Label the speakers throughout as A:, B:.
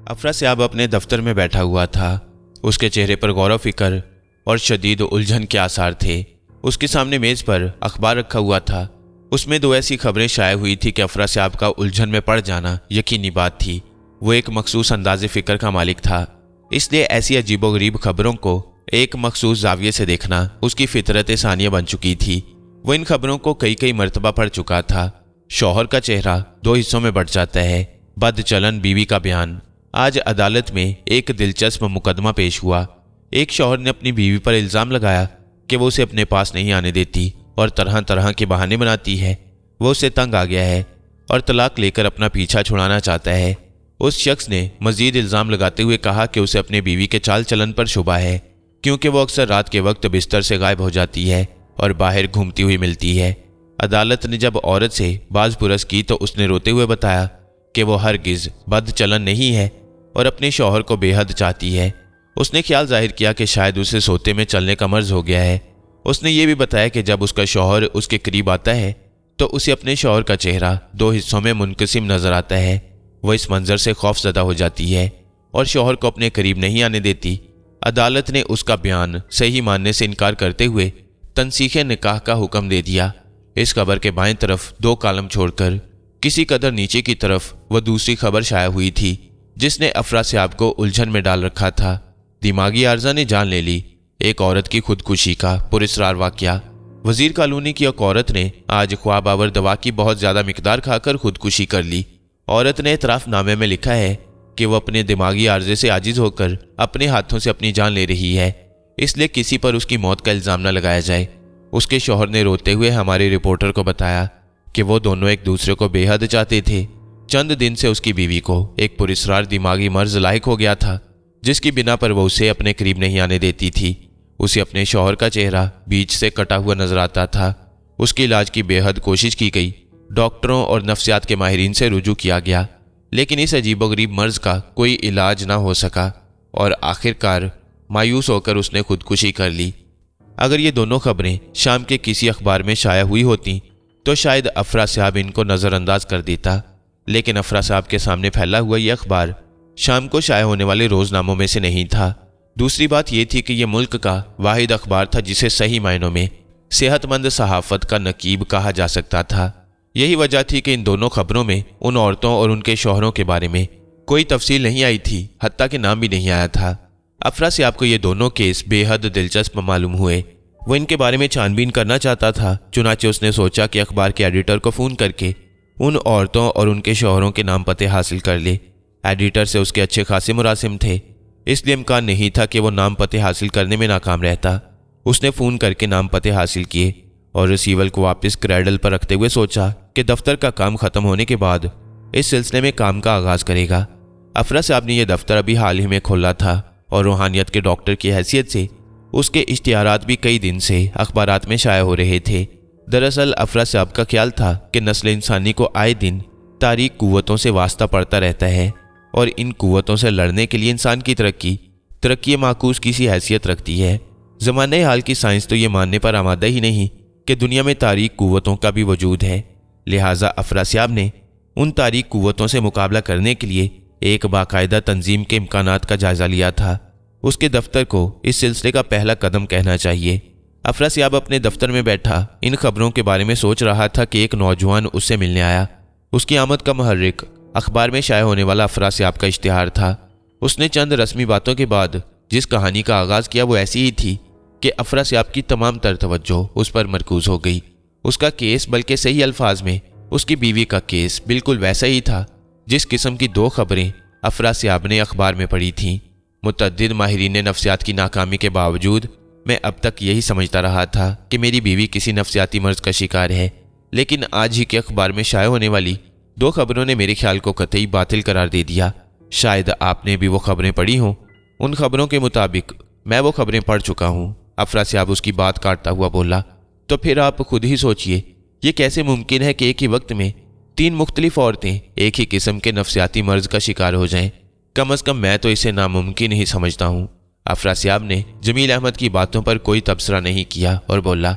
A: अफरासियाब अपने दफ्तर में बैठा हुआ था। उसके चेहरे पर गौर फिक्र और शदीद उलझन के आसार थे। उसके सामने मेज पर अखबार रखा हुआ था। उसमें दो ऐसी खबरें शाये हुई थी कि अफरासियाब का उलझन में पड़ जाना यकीनी बात थी। वो एक मखसूस अंदाज़े फ़िक्र का मालिक था, इसलिए ऐसी अजीबोगरीब खबरों को एक मखसूस जाविये से देखना उसकी फितरत सानिया बन चुकी थी। वो इन खबरों को कई कई मरतबा पढ़ चुका था। शौहर का चेहरा दो हिस्सों में बंट जाता है, बदचलन बीवी का बयान। आज अदालत में एक दिलचस्प मुकदमा पेश हुआ। एक शौहर ने अपनी बीवी पर इल्ज़ाम लगाया कि वो उसे अपने पास नहीं आने देती और तरह तरह के बहाने बनाती है। वो उससे तंग आ गया है और तलाक लेकर अपना पीछा छुड़ाना चाहता है। उस शख्स ने मजीद इल्ज़ाम लगाते हुए कहा कि उसे अपनी बीवी के चाल चलन पर शुबा है, क्योंकि वो अक्सर रात के वक्त बिस्तर से गायब हो जाती है और बाहर घूमती हुई मिलती है। अदालत ने जब औरत से बाज पुरस की तो उसने रोते हुए बताया कि वो हरगिज़ बदचलन नहीं है और अपने शौहर को बेहद चाहती है। उसने ख्याल जाहिर किया कि शायद उसे सोते में चलने का मर्ज हो गया है। उसने ये भी बताया कि जब उसका शौहर उसके करीब आता है तो उसे अपने शौहर का चेहरा दो हिस्सों में मुनक़सिम नजर आता है। वह इस मंजर से खौफज़दा हो जाती है और शौहर को अपने करीब नहीं आने देती। अदालत ने उसका बयान सही मानने से इनकार करते हुए तनसीखे निकाह का हुक्म दे दिया। इस खबर के बाएं तरफ दो कालम छोड़कर किसी कदर नीचे की तरफ वह दूसरी खबर शाया हुई थी जिसने अफरासियाब को उलझन में डाल रखा था। दिमागी आर्जा ने जान ले ली, एक औरत की खुदकुशी का पुरस्रार वाकया। वजीर कॉलोनी की एक औरत ने आज ख्वाब आवर दवा की बहुत ज़्यादा मिकदार खाकर खुदकुशी कर ली। औरत ने इतराफ़नामे में लिखा है कि वह अपने दिमागी आर्जे से आजिज़ होकर अपने हाथों से अपनी जान ले रही है, इसलिए किसी पर उसकी मौत का इल्ज़ाम न लगाया जाए। उसके शौहर ने रोते हुए हमारे रिपोर्टर को बताया कि वो दोनों एक दूसरे को बेहद चाहते थे। चंद दिन से उसकी बीवी को एक पुरस्रार दिमागी मर्ज लायक हो गया था, जिसकी बिना पर वो उसे अपने करीब नहीं आने देती थी। उसे अपने शौहर का चेहरा बीच से कटा हुआ नजर आता था। उसके इलाज की बेहद कोशिश की गई, डॉक्टरों और नफ्सियात के माहिरीन से रुजू किया गया, लेकिन इस अजीबोगरीब मर्ज का कोई इलाज ना हो सका और आखिरकार मायूस होकर उसने खुदकुशी कर ली। अगर ये दोनों खबरें शाम के किसी अखबार में शाया हुई होती तो शायद अफरासियाब इनको नज़रअंदाज कर देता, लेकिन अफरासियाब के सामने फैला हुआ यह अखबार शाम को शाया होने वाले रोजनामों में से नहीं था। दूसरी बात यह थी कि यह मुल्क का वाहिद अखबार था जिसे सही मायनों में सेहतमंद सहाफ़त का नकीब कहा जा सकता था। यही वजह थी कि इन दोनों खबरों में उन औरतों और उनके शौहरों के बारे में कोई तफसील नहीं आई थी, हत्ता कि नाम भी नहीं आया था। अफरासियाब को ये दोनों केस बेहद दिलचस्प मालूम हुए। वो इनके बारे में छानबीन करना चाहता था, चुनाचे उसने सोचा कि अखबार के एडिटर को फ़ोन करके उन औरतों और उनके शौहरों के नाम पते हासिल कर ले। एडिटर से उसके अच्छे खासे मुरासिम थे, इसलिए इम्कान नहीं था कि वो नाम पते हासिल करने में नाकाम रहता। उसने फ़ोन करके नाम पते हासिल किए और रिसीवर को वापस क्रैडल पर रखते हुए सोचा कि दफ्तर का काम ख़त्म होने के बाद इस सिलसिले में काम का आगाज़ करेगा। अफरासियाब ने यह दफ्तर अभी हाल ही में खोला था और रूहानियत के डॉक्टर की हैसियत से उसके इश्तिहारात भी कई दिन से अखबारात में शाया हो रहे थे। दरअसल अफरासियाब का ख्याल था कि नस्ल इंसानी को आए दिन तारीक कुव्वतों से वास्ता पड़ता रहता है और इन कुव्वतों से लड़ने के लिए इंसान की तरक्की माकूस की सी हैसियत रखती है। ज़माने हाल की साइंस तो ये मानने पर आमादा ही नहीं कि दुनिया में तारीक कुव्वतों का भी वजूद है। लिहाजा अफरासियाब ने उन तारीक कुव्वतों से मुकाबला करने के लिए एक बाकायदा तंजीम के इम्कानात का जायज़ा लिया था। उसके दफ्तर को इस सिलसिले का पहला कदम कहना चाहिए। अफरासियाब अपने दफ्तर में बैठा इन खबरों के बारे में सोच रहा था कि एक नौजवान उससे मिलने आया। उसकी आमद का मुहर्रिक अखबार में शाया होने वाला अफरासियाब का इश्तिहार था। उसने चंद रस्मी बातों के बाद जिस कहानी का आगाज़ किया वो ऐसी ही थी कि अफरासियाब की तमाम तर तवज्जो उस पर मरकूज हो गई। उसका केस, बल्कि सही अल्फाज में उसकी बीवी का केस, बिल्कुल वैसा ही था जिस किस्म की दो खबरें अफरासियाब ने अखबार में पढ़ी थीं। मुतअद्दिद माहिरीन नफ्सियात की नाकामी के बावजूद मैं अब तक यही समझता रहा था कि मेरी बीवी किसी नफ्सियाती मर्ज का शिकार है, लेकिन आज ही के अखबार में शाया होने वाली दो खबरों ने मेरे ख्याल को कतई बातिल करार दे दिया। शायद आपने भी वो खबरें पढ़ी हों। उन खबरों के मुताबिक मैं वो खबरें पढ़ चुका हूँ। अफरासियाब उसकी बात काटता हुआ बोला, तो फिर आप खुद ही सोचिए, ये कैसे मुमकिन है कि एक ही वक्त में तीन मुख्तलिफ औरतें एक ही किस्म के नफ्सियाती मर्ज का शिकार हो जाएं? कम अज़ कम मैं तो इसे नामुमकिन ही समझता हूँ। अफरासियाब ने जमील अहमद की बातों पर कोई तबसरा नहीं किया और बोला,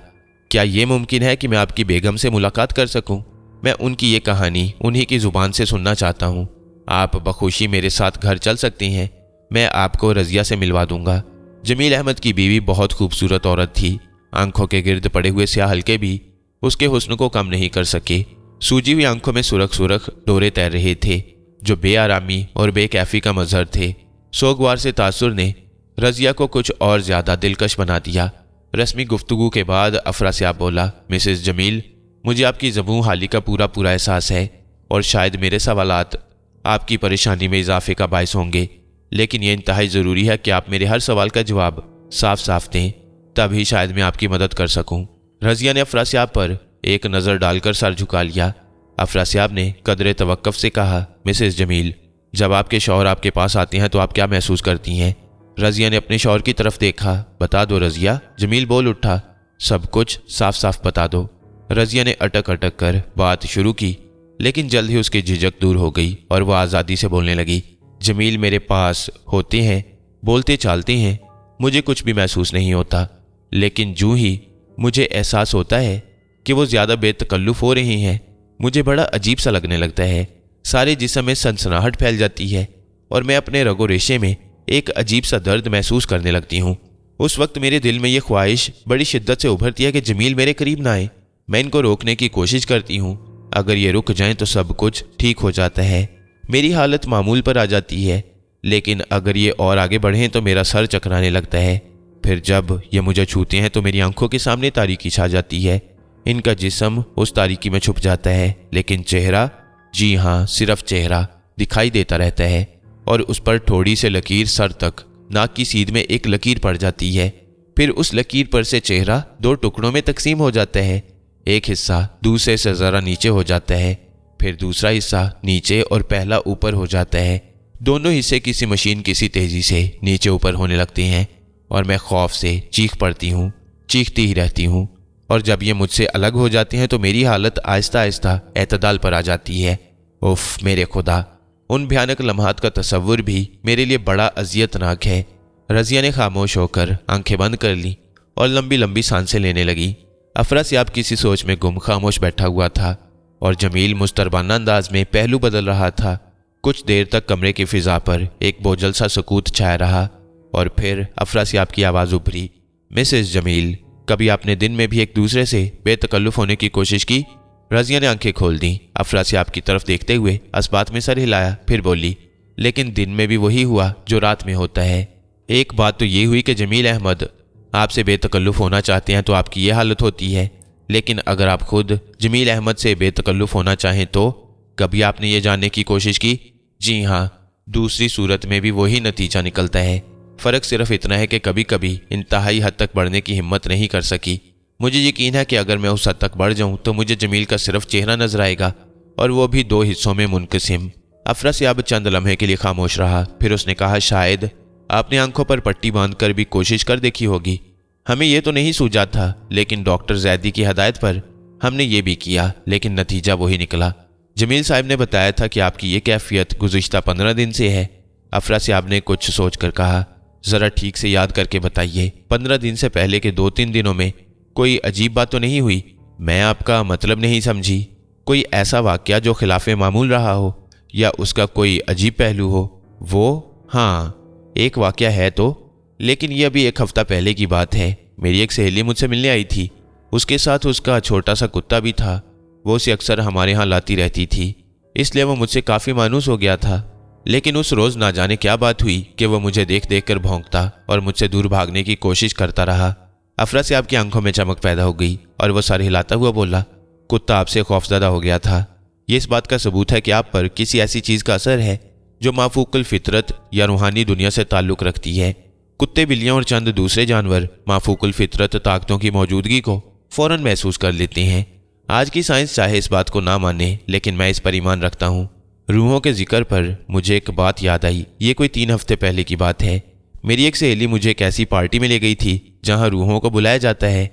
A: क्या ये मुमकिन है कि मैं आपकी बेगम से मुलाकात कर सकूं? मैं उनकी ये कहानी उन्हीं की ज़ुबान से सुनना चाहता हूँ। आप बखुशी मेरे साथ घर चल सकती हैं, मैं आपको रज़िया से मिलवा दूंगा। जमील अहमद की बीवी बहुत खूबसूरत औरत थी। आंखों के गिर्द पड़े हुए स्याह हल्के भी उसके हुस्न को कम नहीं कर सके। सूजी हुई आंखों में सुरख सुरख डोरे तैर रहे थे जो बेआरामी और बेकैफी का मजहर थे। सोगवार से तासुर ने रज़िया को कुछ और ज्यादा दिलकश बना दिया। रस्मी गुफ्तगू के बाद अफरासियाब बोला, मिसेस जमील, मुझे आपकी ज़बूं हाली का पूरा पूरा एहसास है और शायद मेरे सवालात आपकी परेशानी में इजाफे का बायस होंगे, लेकिन यह इंतहाई ज़रूरी है कि आप मेरे हर सवाल का जवाब साफ साफ दें, तभी शायद मैं आपकी मदद कर सकूं। रज़िया ने अफरासियाब पर एक नज़र डालकर सर झुका लिया। अफरासियाब ने कदरे तवक्कुफ से कहा, मिसेस जमील, जब आपके शौहर आपके पास आते हैं तो आप क्या महसूस करती हैं? रज़िया ने अपने शौहर की तरफ देखा। बता दो रज़िया, जमील बोल उठा, सब कुछ साफ साफ बता दो। रज़िया ने अटक अटक कर बात शुरू की, लेकिन जल्द ही उसकी झिझक दूर हो गई और वह आज़ादी से बोलने लगी। जमील मेरे पास होते हैं, बोलते चालते हैं, मुझे कुछ भी महसूस नहीं होता, लेकिन जूं ही मुझे एहसास होता है कि वो ज़्यादा बेतकल्लुफ़ हो रही हैं, मुझे बड़ा अजीब सा लगने लगता है। सारे जिस्म में सनसनाहट फैल जाती है और मैं अपने रगो रेशे में एक अजीब सा दर्द महसूस करने लगती हूँ। उस वक्त मेरे दिल में यह ख्वाहिश बड़ी शिद्दत से उभरती है कि जमील मेरे करीब ना आए। मैं इनको रोकने की कोशिश करती हूँ, अगर ये रुक जाएं तो सब कुछ ठीक हो जाता है, मेरी हालत मामूल पर आ जाती है, लेकिन अगर ये और आगे बढ़ें तो मेरा सर चकराने लगता है। फिर जब ये मुझे छूते हैं तो मेरी आंखों के सामने तारीकी छा जाती है, इनका जिस्म उस तारीकी में छुप जाता है, लेकिन चेहरा, जी हाँ सिर्फ चेहरा दिखाई देता रहता है और उस पर थोड़ी से लकीर सर तक नाक की सीध में एक लकीर पड़ जाती है। फिर उस लकीर पर से चेहरा दो टुकड़ों में तकसीम हो जाता है, एक हिस्सा दूसरे से ज़रा नीचे हो जाता है, फिर दूसरा हिस्सा नीचे और पहला ऊपर हो जाता है। दोनों हिस्से किसी मशीन किसी तेज़ी से नीचे ऊपर होने लगते हैं और मैं खौफ से चीख पड़ती हूँ, चीखती ही रहती हूँ। और जब ये मुझसे अलग हो जाते हैं तो मेरी हालत आहिस्ता आहिस्ता एतदाल पर आ जाती है। उफ मेरे खुदा, उन भयानक लम्हात का तसव्वुर भी मेरे लिए बड़ा अजियतनाक है। रज़िया ने खामोश होकर आंखें बंद कर ली और लंबी लंबी सांसें लेने लगी। अफरासियाब किसी सोच में गुम खामोश बैठा हुआ था और जमील मुस्तरबाना अंदाज में पहलू बदल रहा था। कुछ देर तक कमरे की फिजा पर एक बोझल सा सुकूत छाया रहा और फिर अफरासियाब की आवाज़ उभरी, मिसेस जमील, कभी आपने दिन में भी एक दूसरे से बेतकल्लुफ़ होने की कोशिश की? रज़िया ने आंखें खोल दी, अफरासियाब की तरफ देखते हुए अस्बात में सर हिलाया, फिर बोली, लेकिन दिन में भी वही हुआ जो रात में होता है। एक बात तो ये हुई कि जमील अहमद आपसे बेतकल्लुफ़ होना चाहते हैं तो आपकी ये हालत होती है, लेकिन अगर आप खुद जमील अहमद से बेतकल्लुफ़ होना चाहें तो कभी आपने ये जानने की कोशिश की? जी हाँ, दूसरी सूरत में भी वही नतीजा निकलता है। फ़र्क सिर्फ इतना है कि कभी कभी इंतहाई हद तक बढ़ने की हिम्मत नहीं कर सकी। मुझे यकीन है कि अगर मैं उस हद तक बढ़ जाऊं तो मुझे जमील का सिर्फ चेहरा नजर आएगा और वो भी दो हिस्सों में मुनक़सिम। अफरासियाब चंद लम्हे के लिए खामोश रहा, फिर उसने कहा, शायद आपने आंखों पर पट्टी बांधकर भी कोशिश कर देखी होगी। हमें यह तो नहीं सूझा था, लेकिन डॉक्टर जैदी की हदायत पर हमने ये भी किया, लेकिन नतीजा वही निकला। जमील साहब ने बताया था कि आपकी ये कैफियत गुज़िश्ता 15 दिन से है। अफरासियाब ने कुछ सोच कर कहा, ज़रा ठीक से याद करके बताइए, 15 दिन से पहले के 2-3 दिनों में कोई अजीब बात तो नहीं हुई? मैं आपका मतलब नहीं समझी। कोई ऐसा वाक़या जो खिलाफ़े मामूल रहा हो या उसका कोई अजीब पहलू हो? वो हाँ, एक वाक़या है तो, लेकिन यह अभी 1 हफ़्ता पहले की बात है। मेरी एक सहेली मुझसे मिलने आई थी, उसके साथ उसका छोटा सा कुत्ता भी था। वो उसे अक्सर हमारे यहाँ लाती रहती थी, इसलिए वो मुझसे काफ़ी मायूस हो गया था। लेकिन उस रोज़ ना जाने क्या बात हुई कि वह मुझे देख देख कर भौंकता और मुझसे दूर भागने की कोशिश करता रहा। अफरासियाब की आंखों में चमक पैदा हो गई और वह सर हिलाता हुआ बोला, कुत्ता आपसे खौफजदा हो गया था। ये इस बात का सबूत है कि आप पर किसी ऐसी चीज़ का असर है जो माफूकुल फितरत या रूहानी दुनिया से ताल्लुक़ रखती है। कुत्ते, बिल्लियाँ और चंद दूसरे जानवर माफूकुल फितरत ताकतों की मौजूदगी को फ़ौरन महसूस कर लेते हैं। आज की साइंस चाहे इस बात को ना माने, लेकिन मैं इस पर ईमान रखता हूँ। रूहों के जिक्र पर मुझे एक बात याद आई। ये कोई 3 हफ्ते पहले की बात है। मेरी एक सहेली मुझे एक ऐसी पार्टी में ले गई थी जहां रूहों को बुलाया जाता है।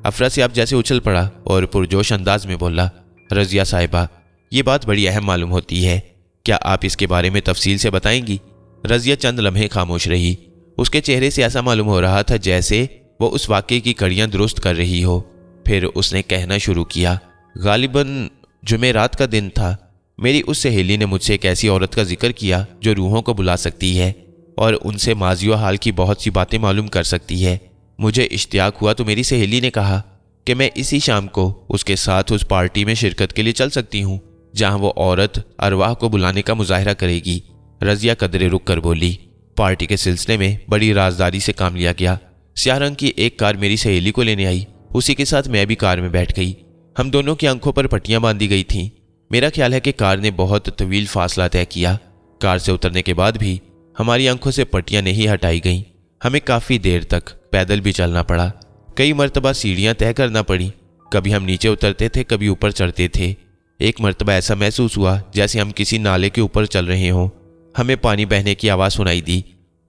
A: अफरासियाब जैसे उछल पड़ा और पुरजोश अंदाज में बोला, रज़िया साहिबा, ये बात बड़ी अहम मालूम होती है, क्या आप इसके बारे में तफसील से बताएंगी? रज़िया चंद लम्हे खामोश रही। उसके चेहरे से ऐसा मालूम हो रहा था जैसे वो उस वाक़े की कड़ियाँ दुरुस्त कर रही हो। फिर उसने कहना शुरू किया, गालिबन जुमेरात का दिन था। میری اس سہیلی نے مجھ سے ایک ایسی عورت کا ذکر کیا جو روحوں کو بلا سکتی ہے اور ان سے ماضی و حال کی بہت سی باتیں معلوم کر سکتی ہے۔ مجھے اشتیاق ہوا تو میری سہیلی نے کہا کہ میں اسی شام کو اس کے ساتھ اس پارٹی میں شرکت کے لیے چل سکتی ہوں جہاں وہ عورت ارواح کو بلانے کا مظاہرہ کرے گی۔ رضیہ قدرے رک کر بولی، پارٹی کے سلسلے میں بڑی رازداری سے کام لیا گیا۔ سیاہ رنگ کی ایک کار میری سہیلی کو لینے آئی، اسی کے ساتھ میں بھی کار میں بیٹھ گئی۔ ہم دونوں کی آنکھوں پر پٹیاں باندھی گئی تھیں۔ میرا خیال ہے کہ کار نے بہت طویل فاصلہ طے کیا۔ کار سے اترنے کے بعد بھی ہماری آنکھوں سے پٹیاں نہیں ہٹائی گئیں۔ ہمیں کافی دیر تک پیدل بھی چلنا پڑا، کئی مرتبہ سیڑھیاں طے کرنا پڑی، کبھی ہم نیچے اترتے تھے کبھی اوپر چڑھتے تھے۔ ایک مرتبہ ایسا محسوس ہوا جیسے ہم کسی نالے کے اوپر چل رہے ہوں۔ ہمیں پانی بہنے کی آواز سنائی دی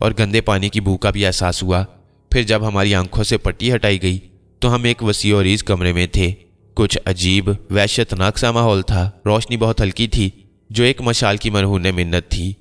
A: اور گندے پانی کی بو کا بھی احساس ہوا۔ پھر جب ہماری آنکھوں سے پٹی ہٹائی گئی تو ہم ایک وسیع و عریض کمرے میں تھے۔ کچھ عجیب وحشتناک سا ماحول تھا۔ روشنی بہت ہلکی تھی جو ایک مشال کی مرہون منت تھی۔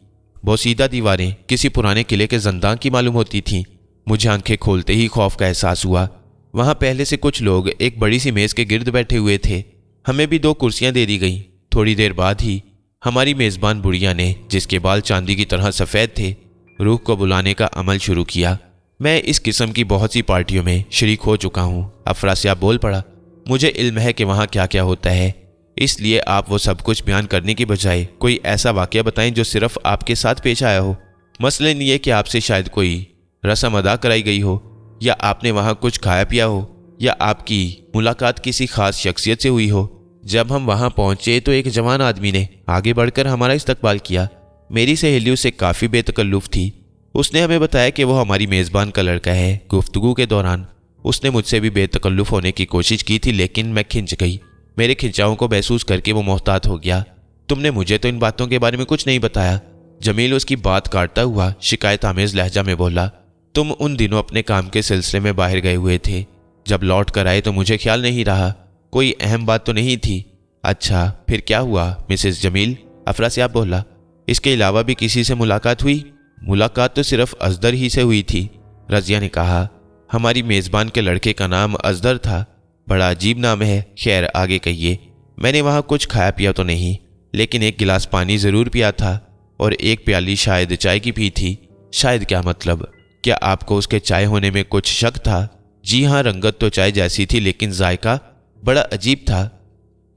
A: بوسیدہ دیواریں کسی پرانے قلعے کے زندان کی معلوم ہوتی تھیں۔ مجھے آنکھیں کھولتے ہی خوف کا احساس ہوا۔ وہاں پہلے سے کچھ لوگ ایک بڑی سی میز کے گرد بیٹھے ہوئے تھے۔ ہمیں بھی 2 کرسیاں دے دی گئیں۔ تھوڑی دیر بعد ہی ہماری میزبان بڑھیا نے، جس کے بال چاندی کی طرح سفید تھے، روح کو بلانے کا عمل شروع کیا۔ میں اس قسم کی بہت سی پارٹیوں میں شریک ہو چکا ہوں۔ افراسیاب بول پڑا، مجھے علم ہے کہ وہاں کیا کیا ہوتا ہے، اس لیے آپ وہ سب کچھ بیان کرنے کی بجائے کوئی ایسا واقعہ بتائیں جو صرف آپ کے ساتھ پیش آیا ہو۔ مثلاً یہ کہ آپ سے شاید کوئی رسم ادا کرائی گئی ہو، یا آپ نے وہاں کچھ کھایا پیا ہو، یا آپ کی ملاقات کسی خاص شخصیت سے ہوئی ہو۔ جب ہم وہاں پہنچے تو ایک جوان آدمی نے آگے بڑھ کر ہمارا استقبال کیا۔ میری سہیلی اسے کافی بے تکلف تھی۔ اس نے ہمیں بتایا کہ وہ ہماری میزبان کا لڑکا ہے۔ گفتگو کے دوران اس نے مجھ سے بھی بے تکلف ہونے کی کوشش کی تھی، لیکن میں کھنچ گئی۔ میرے کھنچاؤں کو محسوس کر کے وہ محتاط ہو گیا۔ تم نے مجھے تو ان باتوں کے بارے میں کچھ نہیں بتایا، جمیل اس کی بات کاٹتا ہوا شکایت آمیز لہجہ میں بولا۔ تم ان دنوں اپنے کام کے سلسلے میں باہر گئے ہوئے تھے، جب لوٹ کر آئے تو مجھے خیال نہیں رہا، کوئی اہم بات تو نہیں تھی۔ اچھا پھر کیا ہوا مسز جمیل؟ افراسیاب بولا۔ اس کے علاوہ بھی کسی سے ملاقات ہوئی؟ ملاقات تو صرف ازدر ہی سے ہوئی تھی، رضیہ نے کہا۔ ہماری میزبان کے لڑکے کا نام ازدر تھا، بڑا عجیب نام ہے۔ خیر آگے کہیے۔ میں نے وہاں کچھ کھایا پیا تو نہیں، لیکن ایک گلاس پانی ضرور پیا تھا اور ایک پیالی شاید چائے کی پی تھی۔ شاید کیا مطلب؟ کیا آپ کو اس کے چائے ہونے میں کچھ شک تھا؟ جی ہاں، رنگت تو چائے جیسی تھی لیکن ذائقہ بڑا عجیب تھا۔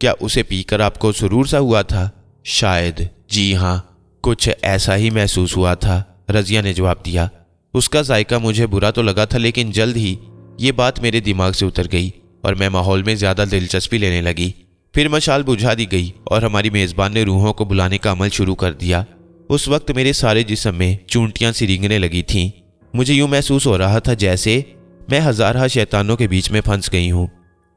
A: کیا اسے پی کر آپ کو سرور سا ہوا تھا؟ شاید، جی ہاں، کچھ ایسا ہی محسوس ہوا تھا، رضیہ نے جواب دیا۔ اس کا ذائقہ مجھے برا تو لگا تھا، لیکن جلد ہی یہ بات میرے دماغ سے اتر گئی اور میں ماحول میں زیادہ دلچسپی لینے لگی۔ پھر مشال بجھا دی گئی اور ہماری میزبان نے روحوں کو بلانے کا عمل شروع کر دیا۔ اس وقت میرے سارے جسم میں چونٹیاں سی رینگنے لگی تھیں۔ مجھے یوں محسوس ہو رہا تھا جیسے میں ہزارہ شیطانوں کے بیچ میں پھنس گئی ہوں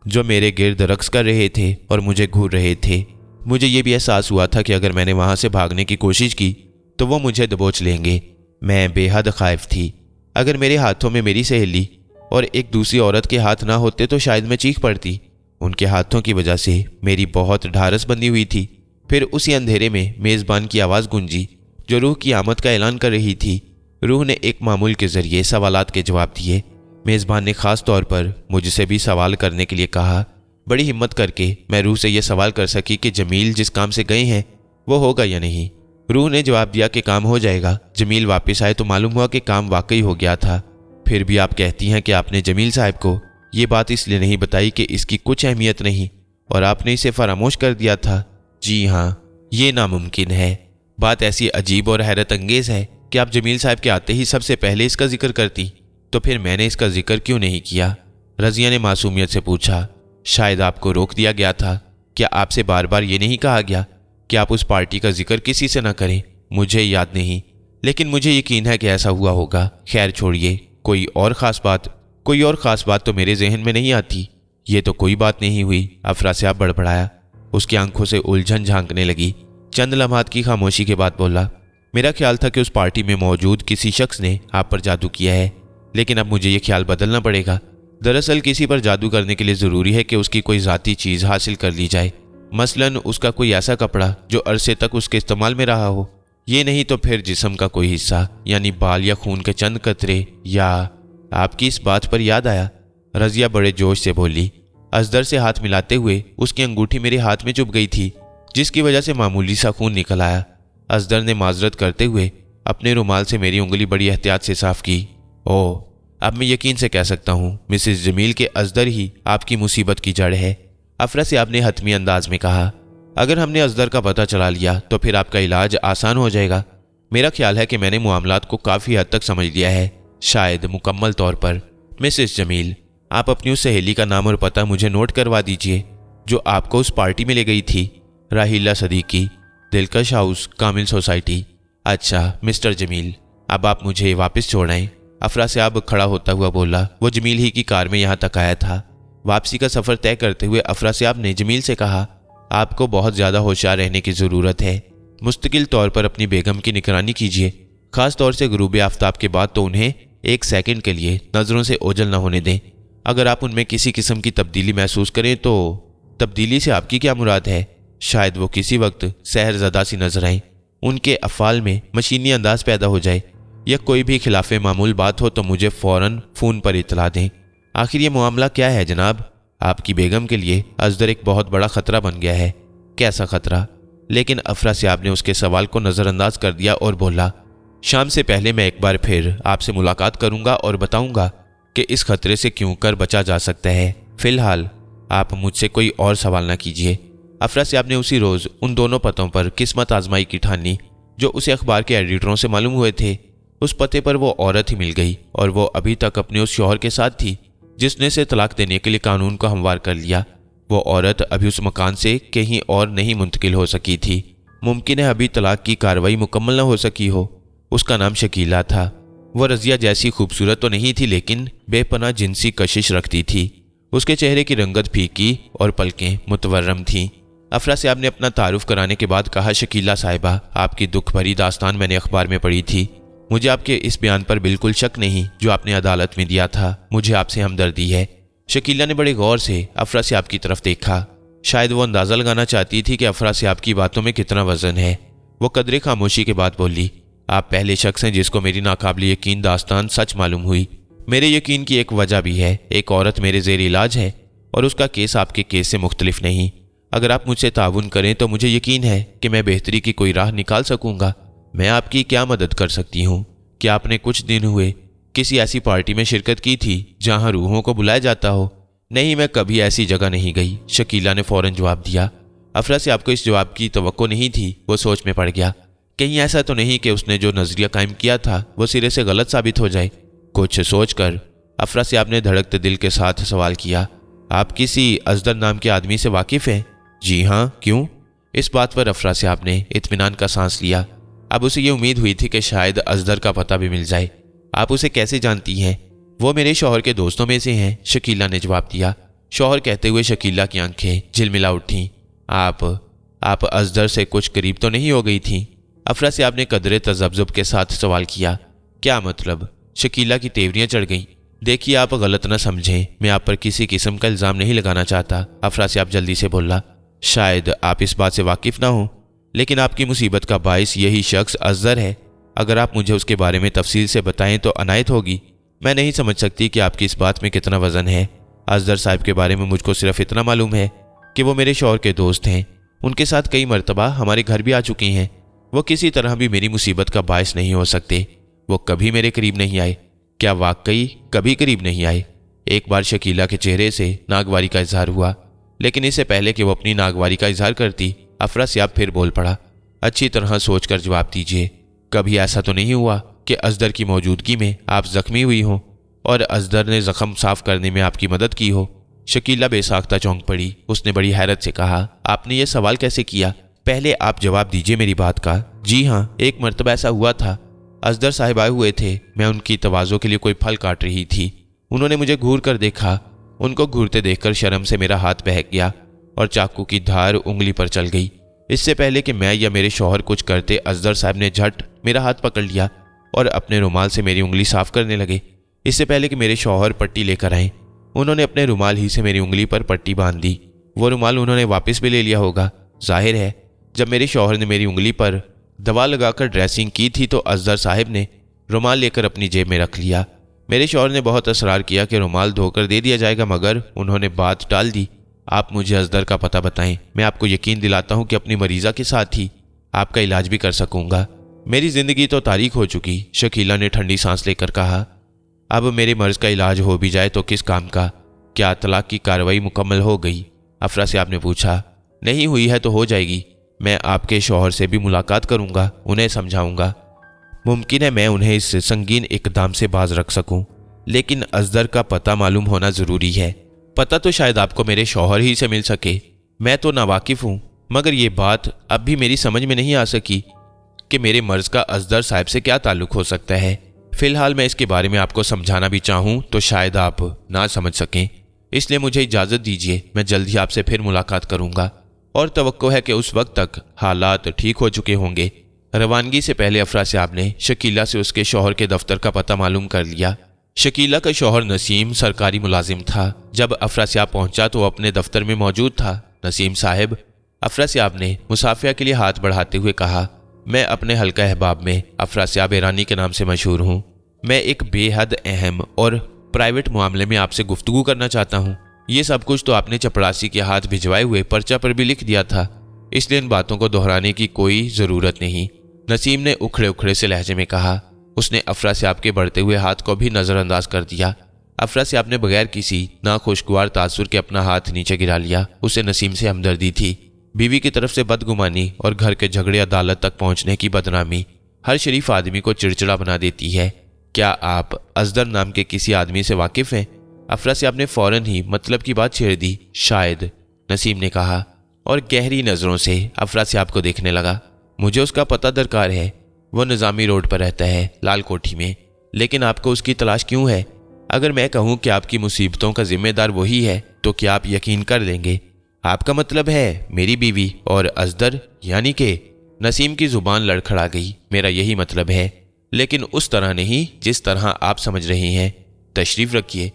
A: جو میرے گرد رقص کر رہے تھے اور مجھے گھور رہے تھے۔ مجھے یہ بھی احساس ہوا تھا کہ اگر میں نے وہاں سے بھاگنے کی کوشش کی تو وہ مجھے دبوچ لیں گے۔ میں بے حد خائف تھی۔ اگر میرے ہاتھوں میں میری سہیلی اور ایک دوسری عورت کے ہاتھ نہ ہوتے تو شاید میں چیخ پڑتی۔ ان کے ہاتھوں کی وجہ سے میری بہت ڈھارس بندی ہوئی تھی۔ پھر اسی اندھیرے میں میزبان کی آواز گونجی جو روح کی آمد کا اعلان کر رہی تھی۔ روح نے ایک معمول کے ذریعے سوالات کے جواب دیے۔ میزبان نے خاص طور پر مجھ سے بھی سوال کرنے کے لیے کہا۔ بڑی ہمت کر کے میں روح سے یہ سوال کر سکی کہ جمیل جس کام سے گئے ہیں وہ ہوگا یا نہیں۔ روح نے جواب دیا کہ کام ہو جائے گا۔ جمیل واپس آئے تو معلوم ہوا کہ کام واقعی ہو گیا تھا۔ پھر بھی آپ کہتی ہیں کہ آپ نے جمیل صاحب کو یہ بات اس لیے نہیں بتائی کہ اس کی کچھ اہمیت نہیں اور آپ نے اسے فراموش کر دیا تھا؟ جی ہاں، یہ ناممکن ہے۔ بات ایسی عجیب اور حیرت انگیز ہے کہ آپ جمیل صاحب کے آتے ہی سب سے پہلے اس کا ذکر کرتی، تو پھر میں نے اس کا ذکر کیوں نہیں کیا؟ رضیہ نے معصومیت سے پوچھا۔ شاید آپ کو روک دیا گیا تھا۔ کیا آپ سے بار بار یہ نہیں کہا گیا کہ آپ اس پارٹی کا ذکر کسی سے نہ کریں؟ مجھے یاد نہیں، لیکن مجھے یقین ہے کہ ایسا ہوا ہوگا۔ خیر چھوڑیے، کوئی اور خاص بات تو میرے ذہن میں نہیں آتی۔ یہ تو کوئی بات نہیں ہوئی، افراسیاب بڑبڑایا۔ اس کی آنکھوں سے الجھن جھانکنے لگی۔ چند لمحات کی خاموشی کے بعد بولا، میرا خیال تھا کہ اس پارٹی میں موجود کسی شخص نے آپ پر جادو کیا ہے، لیکن اب مجھے یہ خیال بدلنا پڑے گا۔ دراصل کسی پر جادو کرنے کے لیے ضروری ہے کہ اس کی کوئی ذاتی چیز حاصل کر لی جائے، مثلاً اس کا کوئی ایسا کپڑا جو عرصے تک اس کے استعمال میں رہا ہو، یہ نہیں تو پھر جسم کا کوئی حصہ، یعنی بال یا خون کے چند قطرے، یا آپ کی اس بات پر یاد آیا، رضیہ بڑے جوش سے بولی۔ ازدر سے ہاتھ ملاتے ہوئے اس کی انگوٹھی میرے ہاتھ میں چبھ گئی تھی۔ जिसकी वजह से मामूली सा खून निकल आया। असगर ने माजरत करते हुए अपने रुमाल से मेरी उंगली बड़ी एहतियात से साफ की। ओह, अब मैं यकीन से कह सकता हूँ मिसेस जमील के असगर ही आपकी मुसीबत की जड़ है, अफरासियाब ने हतमी अंदाज में कहा। अगर हमने असगर का पता चला लिया तो फिर आपका इलाज आसान हो जाएगा। मेरा ख्याल है कि मैंने मामलात को काफ़ी हद तक समझ लिया है, शायद मुकम्मल तौर पर। मिसेस जमील, आप अपनी उस सहेली का नाम और पता मुझे नोट करवा दीजिए जो आपको उस पार्टी में ले गई थी। राहिला सदीकी, दिलकश हाउस, कामिल सोसाइटी। अच्छा मिस्टर जमील, अब आप मुझे वापस छोड़ाएं। अफरासियाब खड़ा होता हुआ बोला। वो जमील ही की कार में यहाँ तक आया था। वापसी का सफ़र तय करते हुए अफरासियाब ने जमील से कहा, आपको बहुत ज़्यादा होशियार रहने की ज़रूरत है। मुस्तकिल तौर पर अपनी बेगम की निगरानी कीजिए, ख़ास तौर से गुरूब आफ्ताब के बाद तो उन्हें एक सेकंड के लिए नज़रों से ओझल न होने दें। अगर आप उनमें किसी किस्म की तब्दीली महसूस करें तो तब्दीली से आपकी क्या मुराद है? शायद वो किसी वक्त सहरज़दा सी नजर आएं, उनके अफ़ाल में मशीनी अंदाज पैदा हो जाए, या कोई भी खिलाफ मामूल बात हो तो मुझे फ़ौरन फ़ोन पर इतला दें। आखिर ये मामला क्या है जनाब? आपकी बेगम के लिए असगर एक बहुत बड़ा ख़तरा बन गया है। कैसा ख़तरा? लेकिन अफरासियाब ने उसके सवाल को नज़रअंदाज कर दिया और बोला, शाम से पहले मैं एक बार फिर आपसे मुलाकात करूंगा और बताऊंगा कि इस खतरे से क्यों कर बचा जा सकता है। फ़िलहाल आप मुझसे कोई और सवाल न कीजिए। अफरासियाब ने उसी रोज़ उन दोनों पतों पर किस्मत आजमाई की ठानी जो उसे अखबार के एडिटरों से मालूम हुए थे। उस पते पर वो औरत ही मिल गई और वो अभी तक अपने उस शौहर के साथ थी जिसने उसे तलाक देने के लिए कानून को हमवार कर लिया। वो औरत अभी उस मकान से कहीं और नहीं मुंतकिल हो सकी थी। मुमकिन है अभी तलाक की कार्रवाई मुकम्मल न हो सकी हो। उसका नाम शकीला था। वो रज़िया जैसी खूबसूरत तो नहीं थी, लेकिन बेपनाह जिनसी कशिश रखती थी। उसके चेहरे की रंगत फीकी और पलकें मुतवर्रम थीं। अफरासियाब ने अपना तारुफ कराने के बाद कहा, शकीला साहिबा, आपकी दुख भरी दास्तान मैंने अखबार में पढ़ी थी। मुझे आपके इस बयान पर बिल्कुल शक नहीं जो आपने अदालत में दिया था। मुझे आपसे हमदर्दी है। शकीला ने बड़े गौर से अफरासियाब की तरफ देखा। शायद वो अंदाज़ा लगाना चाहती थी कि अफरासियाब की बातों में कितना वजन है। वो कदरे खामोशी के बाद बोली, आप पहले शख्स हैं जिसको मेरी नाकाबिल यकीन दास्तान सच मालूम हुई। मेरे यकीन की एक वजह भी है। एक औरत मेरे ज़ेर इलाज है और उसका केस आपके केस से मुख्तलिफ नहीं। अगर आप मुझसे ताउन करें तो मुझे यकीन है कि मैं बेहतरी की कोई राह निकाल सकूंगा। मैं आपकी क्या मदद कर सकती हूँ? क्या आपने कुछ दिन हुए किसी ऐसी पार्टी में शिरकत की थी जहां रूहों को बुलाया जाता हो? नहीं, मैं कभी ऐसी जगह नहीं गई, शकीला ने फौरन जवाब दिया। अफरासियाब को इस जवाब की तवक्को नहीं थी। वो सोच में पड़ गया, कहीं ऐसा तो नहीं कि उसने जो नजरिया कायम किया था वो सिरे से गलत साबित हो जाए। कुछ सोचकर अफरासियाब ने धड़कते दिल के साथ सवाल किया, आप किसी असगर नाम के आदमी से वाकिफ हैं? जी हाँ, क्यों? इस बात पर अफरासियाब ने इत्मीनान का सांस लिया। अब उसे ये उम्मीद हुई थी कि शायद असगर का पता भी मिल जाए। आप उसे कैसे जानती हैं? वो मेरे शौहर के दोस्तों में से हैं, शकीला ने जवाब दिया। शौहर कहते हुए शकीला की आंखें झिलमिला उठीं। आप असगर से कुछ करीब तो नहीं हो गई थी? अफरासियाब ने कदरे तजब्जुब के साथ सवाल किया। क्या मतलब? शकीला की तेवरियां चढ़ गईं। देखिए, आप गलत न समझें, मैं आप पर किसी किस्म का इल्ज़ाम नहीं लगाना चाहता, अफरासियाब जल्दी से बोला। शायद आप इस बात से वाकिफ ना हो, लेकिन आपकी मुसीबत का बाइस यही शख्स असगर है। अगर आप मुझे उसके बारे में तफसील से बताएं तो अनायत होगी। मैं नहीं समझ सकती कि आपकी इस बात में कितना वजन है। असगर साहब के बारे में मुझको सिर्फ इतना मालूम है कि वो मेरे शौहर के दोस्त हैं। उनके साथ कई मरतबा हमारे घर भी आ चुकी हैं। वो किसी तरह भी मेरी मुसीबत का बाइस नहीं हो सकते। वो कभी मेरे करीब नहीं आए। क्या वाकई कभी करीब नहीं आए? एक बार शकीला के चेहरे से नागवारी का इजहार हुआ, लेकिन इससे पहले कि वो अपनी नागवारी का इजहार करती, अफरासियाब फिर बोल पड़ा। अच्छी तरह सोचकर जवाब दीजिए। कभी ऐसा तो नहीं हुआ कि असगर की मौजूदगी में आप जख्मी हुई हों और असगर ने जख्म साफ करने में आपकी मदद की हो? शकीला बेसाख्ता चौंक पड़ी। उसने बड़ी हैरत से कहा, आपने ये सवाल कैसे किया? पहले आप जवाब दीजिए मेरी बात का। जी हाँ, एक मरतबा ऐसा हुआ था। असगर साहिब आए हुए थे। मैं उनकी तवाज़ो के लिए कोई फल काट रही थी। उन्होंने मुझे घूर कर देखा। उनको घूरते देखकर शर्म से मेरा हाथ बहक गया और चाकू की धार उंगली पर चल गई। इससे पहले कि मैं या मेरे शौहर कुछ करते, असगर साहब ने झट मेरा हाथ पकड़ लिया और अपने रुमाल से मेरी उंगली साफ करने लगे। इससे पहले कि मेरे शौहर पट्टी लेकर आए, उन्होंने अपने रुमाल ही से मेरी उंगली पर पट्टी बांध दी। वो रुमाल उन्होंने वापस भी ले लिया होगा। जाहिर है जब मेरे शौहर ने मेरी उंगली पर दवा लगाकर ड्रेसिंग की थी तो असगर साहब ने रुमाल लेकर अपनी जेब में रख लिया। मेरे शौहर ने बहुत असरार किया कि रुमाल धोकर दे दिया जाएगा, मगर उन्होंने बात टाल दी। आप मुझे अजदर का पता बताएं, मैं आपको यकीन दिलाता हूं कि अपनी मरीज़ा के साथ ही आपका इलाज भी कर सकूंगा। मेरी ज़िंदगी तो तारीख हो चुकी, शकीला ने ठंडी सांस लेकर कहा। अब मेरे मर्ज का इलाज हो भी जाए तो किस काम का? क्या तलाक की कार्रवाई मुकम्मल हो गई? अफरासियाब ने पूछा। नहीं हुई है तो हो जाएगी। मैं आपके शौहर से भी मुलाकात करूंगा, उन्हें समझाऊंगा। मुमकिन है मैं उन्हें इस संगीन इकदाम से बाज रख सकूं, लेकिन अजदर का पता मालूम होना ज़रूरी है। पता तो शायद आपको मेरे शौहर ही से मिल सके, मैं तो नावाकिफ़ हूँ, मगर ये बात अब भी मेरी समझ में नहीं आ सकी कि मेरे मर्ज का अजदर साहब से क्या ताल्लुक़ हो सकता है। फ़िलहाल मैं इसके बारे में आपको समझाना भी चाहूँ तो शायद आप ना समझ सकें, इसलिए मुझे इजाज़त दीजिए। मैं जल्द ही आपसे फिर मुलाकात करूँगा और तवक्को है कि उस वक्त तक हालात ठीक हो चुके होंगे। रवानगी से पहले अफरासियाब ने शकीला से उसके शौहर के दफ्तर का पता मालूम कर लिया। शकीला का शौहर नसीम सरकारी मुलाजिम था। जब अफरासियाब पहुंचा तो वो अपने दफ्तर में मौजूद था। नसीम साहब, अफरासियाब ने मुसाफिया के लिए हाथ बढ़ाते हुए कहा, मैं अपने हल्का अहबाब में अफरासियाब ईरानी के नाम से मशहूर हूँ। मैं एक बेहद अहम और प्राइवेट मामले में आपसे गुफ्तगू करना चाहता हूँ। ये सब कुछ तो आपने चपड़ासी के हाथ भिजवाए हुए पर्चा पर भी लिख दिया था, इसलिए इन बातों को दोहराने की कोई ज़रूरत नहीं, नसीम ने उखड़े उखड़े से लहजे में कहा। उसने अफरासियाब के बढ़ते हुए हाथ को भी नज़रअंदाज कर दिया। अफरासियाब ने बगैर किसी नाखुशगवार तासुर के अपना हाथ नीचे गिरा लिया। उसे नसीम से हमदर्दी थी। बीवी की तरफ से बदगुमानी और घर के झगड़े अदालत तक पहुंचने की बदनामी हर शरीफ आदमी को चिड़चिड़ा बना देती है। क्या आप अजदर नाम के किसी आदमी से वाकिफ़ हैं? अफरासियाब ने फौरन ही मतलब की बात छेड़ दी। शायद, नसीम ने कहा और गहरी नज़रों से अफरासियाब को देखने लगा। मुझे उसका पता दरकार है। वो निज़ामी रोड पर रहता है, लाल कोठी में। लेकिन आपको उसकी तलाश क्यों है? अगर मैं कहूँ कि आपकी मुसीबतों का जिम्मेदार वही है तो क्या आप यकीन कर लेंगे? आपका मतलब है मेरी बीवी और अजदर, यानी कि? नसीम की ज़ुबान लड़खड़ा गई। मेरा यही मतलब है, लेकिन उस तरह नहीं जिस तरह आप समझ रही हैं। तशरीफ़ रखिए।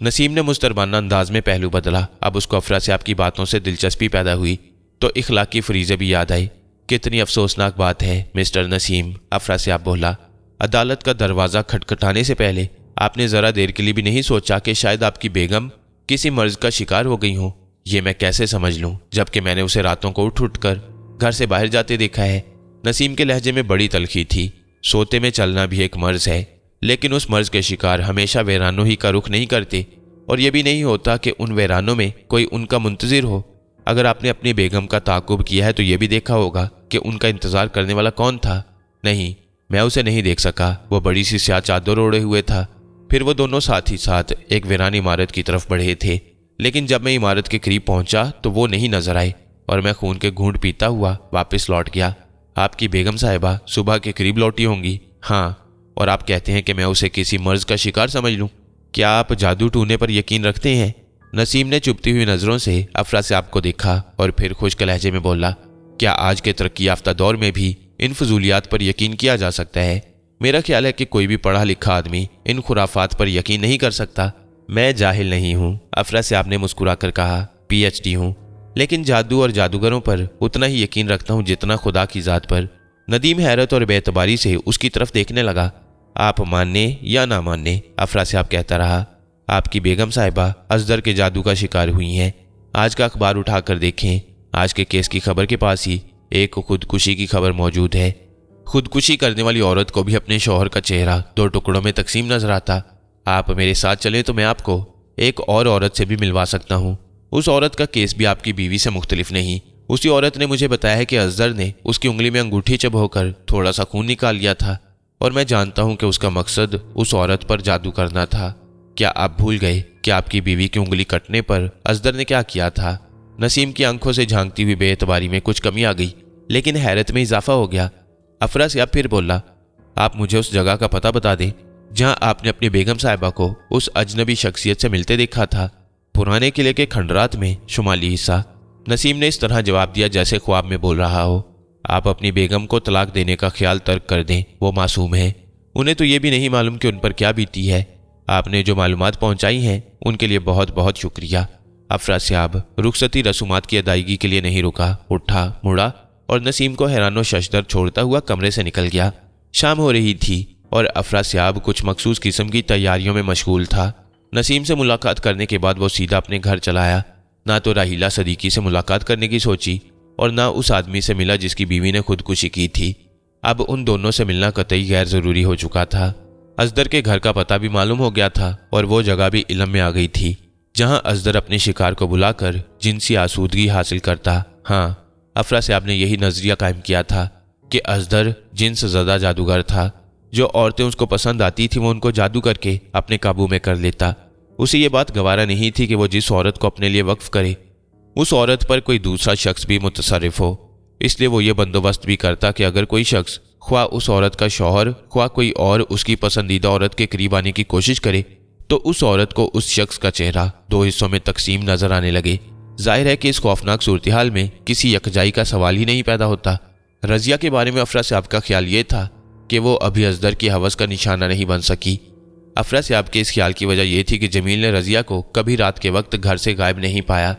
A: नसीम ने मुस्तरबाना अंदाज में पहलू बदला। अब उसको अफरासियाब की बातों से दिलचस्पी पैदा हुई तो इखलाकी फरीज़े भी याद आए। कितनी अफसोसनाक बात है मिस्टर नसीम, अफरासियाब बोला। अदालत का दरवाज़ा खटखटाने से पहले आपने ज़रा देर के लिए भी नहीं सोचा कि शायद आपकी बेगम किसी मर्ज का शिकार हो गई हो? ये मैं कैसे समझ लूँ, जबकि मैंने उसे रातों को उठ कर घर से बाहर जाते देखा है। नसीम के लहजे में बड़ी तलखी थी। सोते में चलना भी एक मर्ज है, लेकिन उस मर्ज के शिकार हमेशा वीरानों ही का रुख नहीं करते, और यह भी नहीं होता कि उन वीरानों में कोई उनका मुंतज़िर हो। अगर आपने अपनी बेगम का ताक़ुब किया है तो यह भी देखा होगा कि उनका इंतज़ार करने वाला कौन था। नहीं, मैं उसे नहीं देख सका। वो बड़ी सी स्याह चादर ओढ़े हुए था। फिर वो दोनों साथ ही साथ एक वीरान इमारत की तरफ बढ़े थे, लेकिन जब मैं इमारत के करीब पहुंचा तो वो नहीं नजर आए और मैं खून के घूंट पीता हुआ वापस लौट गया। आपकी बेगम साहिबा सुबह के करीब लौटी होंगी। हाँ, और आप कहते हैं कि मैं उसे किसी मर्ज का शिकार समझ लूँ? क्या आप जादू टूने पर यकीन रखते हैं? नसीम ने चुभती हुई नज़रों से अफरासियाब को देखा और फिर खुश्क लहजे में बोला, क्या आज के तरक्की याफ्ता दौर में भी इन फजूलियात पर यकीन किया जा सकता है? मेरा ख्याल है कि कोई भी पढ़ा लिखा आदमी इन खुराफात पर यकीन नहीं कर सकता। मैं जाहिल नहीं हूँ, अफरासियाब ने मुस्कुरा कर कहा। PhD हूँ, लेकिन जादू और जादूगरों पर उतना ही यकीन रखता हूँ जितना खुदा की ज़ात पर। नदीम हैरत और बेतबारी से उसकी तरफ देखने लगा। आप मानने या ना मानने, अफरासियाब कहता रहा, आपकी बेगम साहिबा अजदर के जादू का शिकार हुई हैं। आज का अखबार उठा कर देखें, आज के केस की खबर के पास ही एक खुदकुशी की खबर मौजूद है। खुदकुशी करने वाली औरत को भी अपने शौहर का चेहरा 2 टुकड़ों में तकसीम नजर आता। आप मेरे साथ चलें तो मैं आपको एक और औरत से भी मिलवा सकता हूँ। उस औरत का केस भी आपकी बीवी से मुख्तलिफ नहीं। उसी औरत ने मुझे बताया है कि अजदर ने उसकी उंगली में अंगूठी चबोकर थोड़ा सा खून निकाल लिया था, और मैं जानता हूँ कि उसका मकसद उस औरत पर जादू करना था। क्या आप भूल गए कि आपकी बीवी की उंगली कटने पर अजदर ने क्या किया था? नसीम की आंखों से झांकती हुई बेएतबारी में कुछ कमी आ गई, लेकिन हैरत में इजाफा हो गया। अफरासियाब फिर बोला, आप मुझे उस जगह का पता बता दें जहां आपने अपनी बेगम साहिबा को उस अजनबी शख्सियत से मिलते देखा था। पुराने किले के खंडरात में शुमाली हिस्सा। नसीम ने इस तरह जवाब दिया जैसे ख्वाब में बोल रहा हो। आप अपनी बेगम को तलाक देने का ख्याल तर्क कर दें, वो मासूम है। उन्हें तो ये भी नहीं मालूम कि उन पर क्या बीती है। आपने जो मालूमात पहुंचाई हैं उनके लिए बहुत बहुत शुक्रिया। अफरासियाब रुखसती रसूमात की अदायगी के लिए नहीं रुका, उठा, मुड़ा और नसीम को हैरानो शशदर छोड़ता हुआ कमरे से निकल गया। शाम हो रही थी और अफरासियाब कुछ मखसूस किस्म की तैयारियों में मशगूल था। नसीम से मुलाकात करने के बाद वो सीधा अपने घर चला आया। نہ تو راحیلہ صدیقی سے ملاقات کرنے کی سوچی اور نہ اس آدمی سے ملا جس کی بیوی نے خودکشی کی تھی۔ اب ان دونوں سے ملنا قطعی غیر ضروری ہو چکا تھا۔ اصغر کے گھر کا پتہ بھی معلوم ہو گیا تھا اور وہ جگہ بھی علم میں آ گئی تھی جہاں اصغر اپنے شکار کو بلا کر جنسی آسودگی حاصل کرتا۔ ہاں، افراسیاب نے یہی نظریہ قائم کیا تھا کہ اصغر جنس زدہ جادوگر تھا۔ جو عورتیں اس کو پسند آتی تھیں وہ ان کو جادو کر کے اپنے قابو میں کر لیتا۔ اسے یہ بات گوارا نہیں تھی کہ وہ جس عورت کو اپنے لیے وقف کرے اس عورت پر کوئی دوسرا شخص بھی متصرف ہو۔ اس لیے وہ یہ بندوبست بھی کرتا کہ اگر کوئی شخص خواہ اس عورت کا شوہر خواہ کوئی اور اس کی پسندیدہ عورت کے قریب آنے کی کوشش کرے تو اس عورت کو اس شخص کا چہرہ 2 حصوں میں تقسیم نظر آنے لگے۔ ظاہر ہے کہ اس خوفناک صورتحال میں کسی یکجائی کا سوال ہی نہیں پیدا ہوتا۔ رضیہ کے بارے میں افراسیاب کا خیال یہ تھا کہ وہ ابھی اصغر کی ہوس کا نشانہ نہیں بن سکی۔ افراسیاب کے اس خیال کی وجہ یہ تھی کہ جمیل نے رضیہ کو کبھی رات کے وقت گھر سے غائب نہیں پایا۔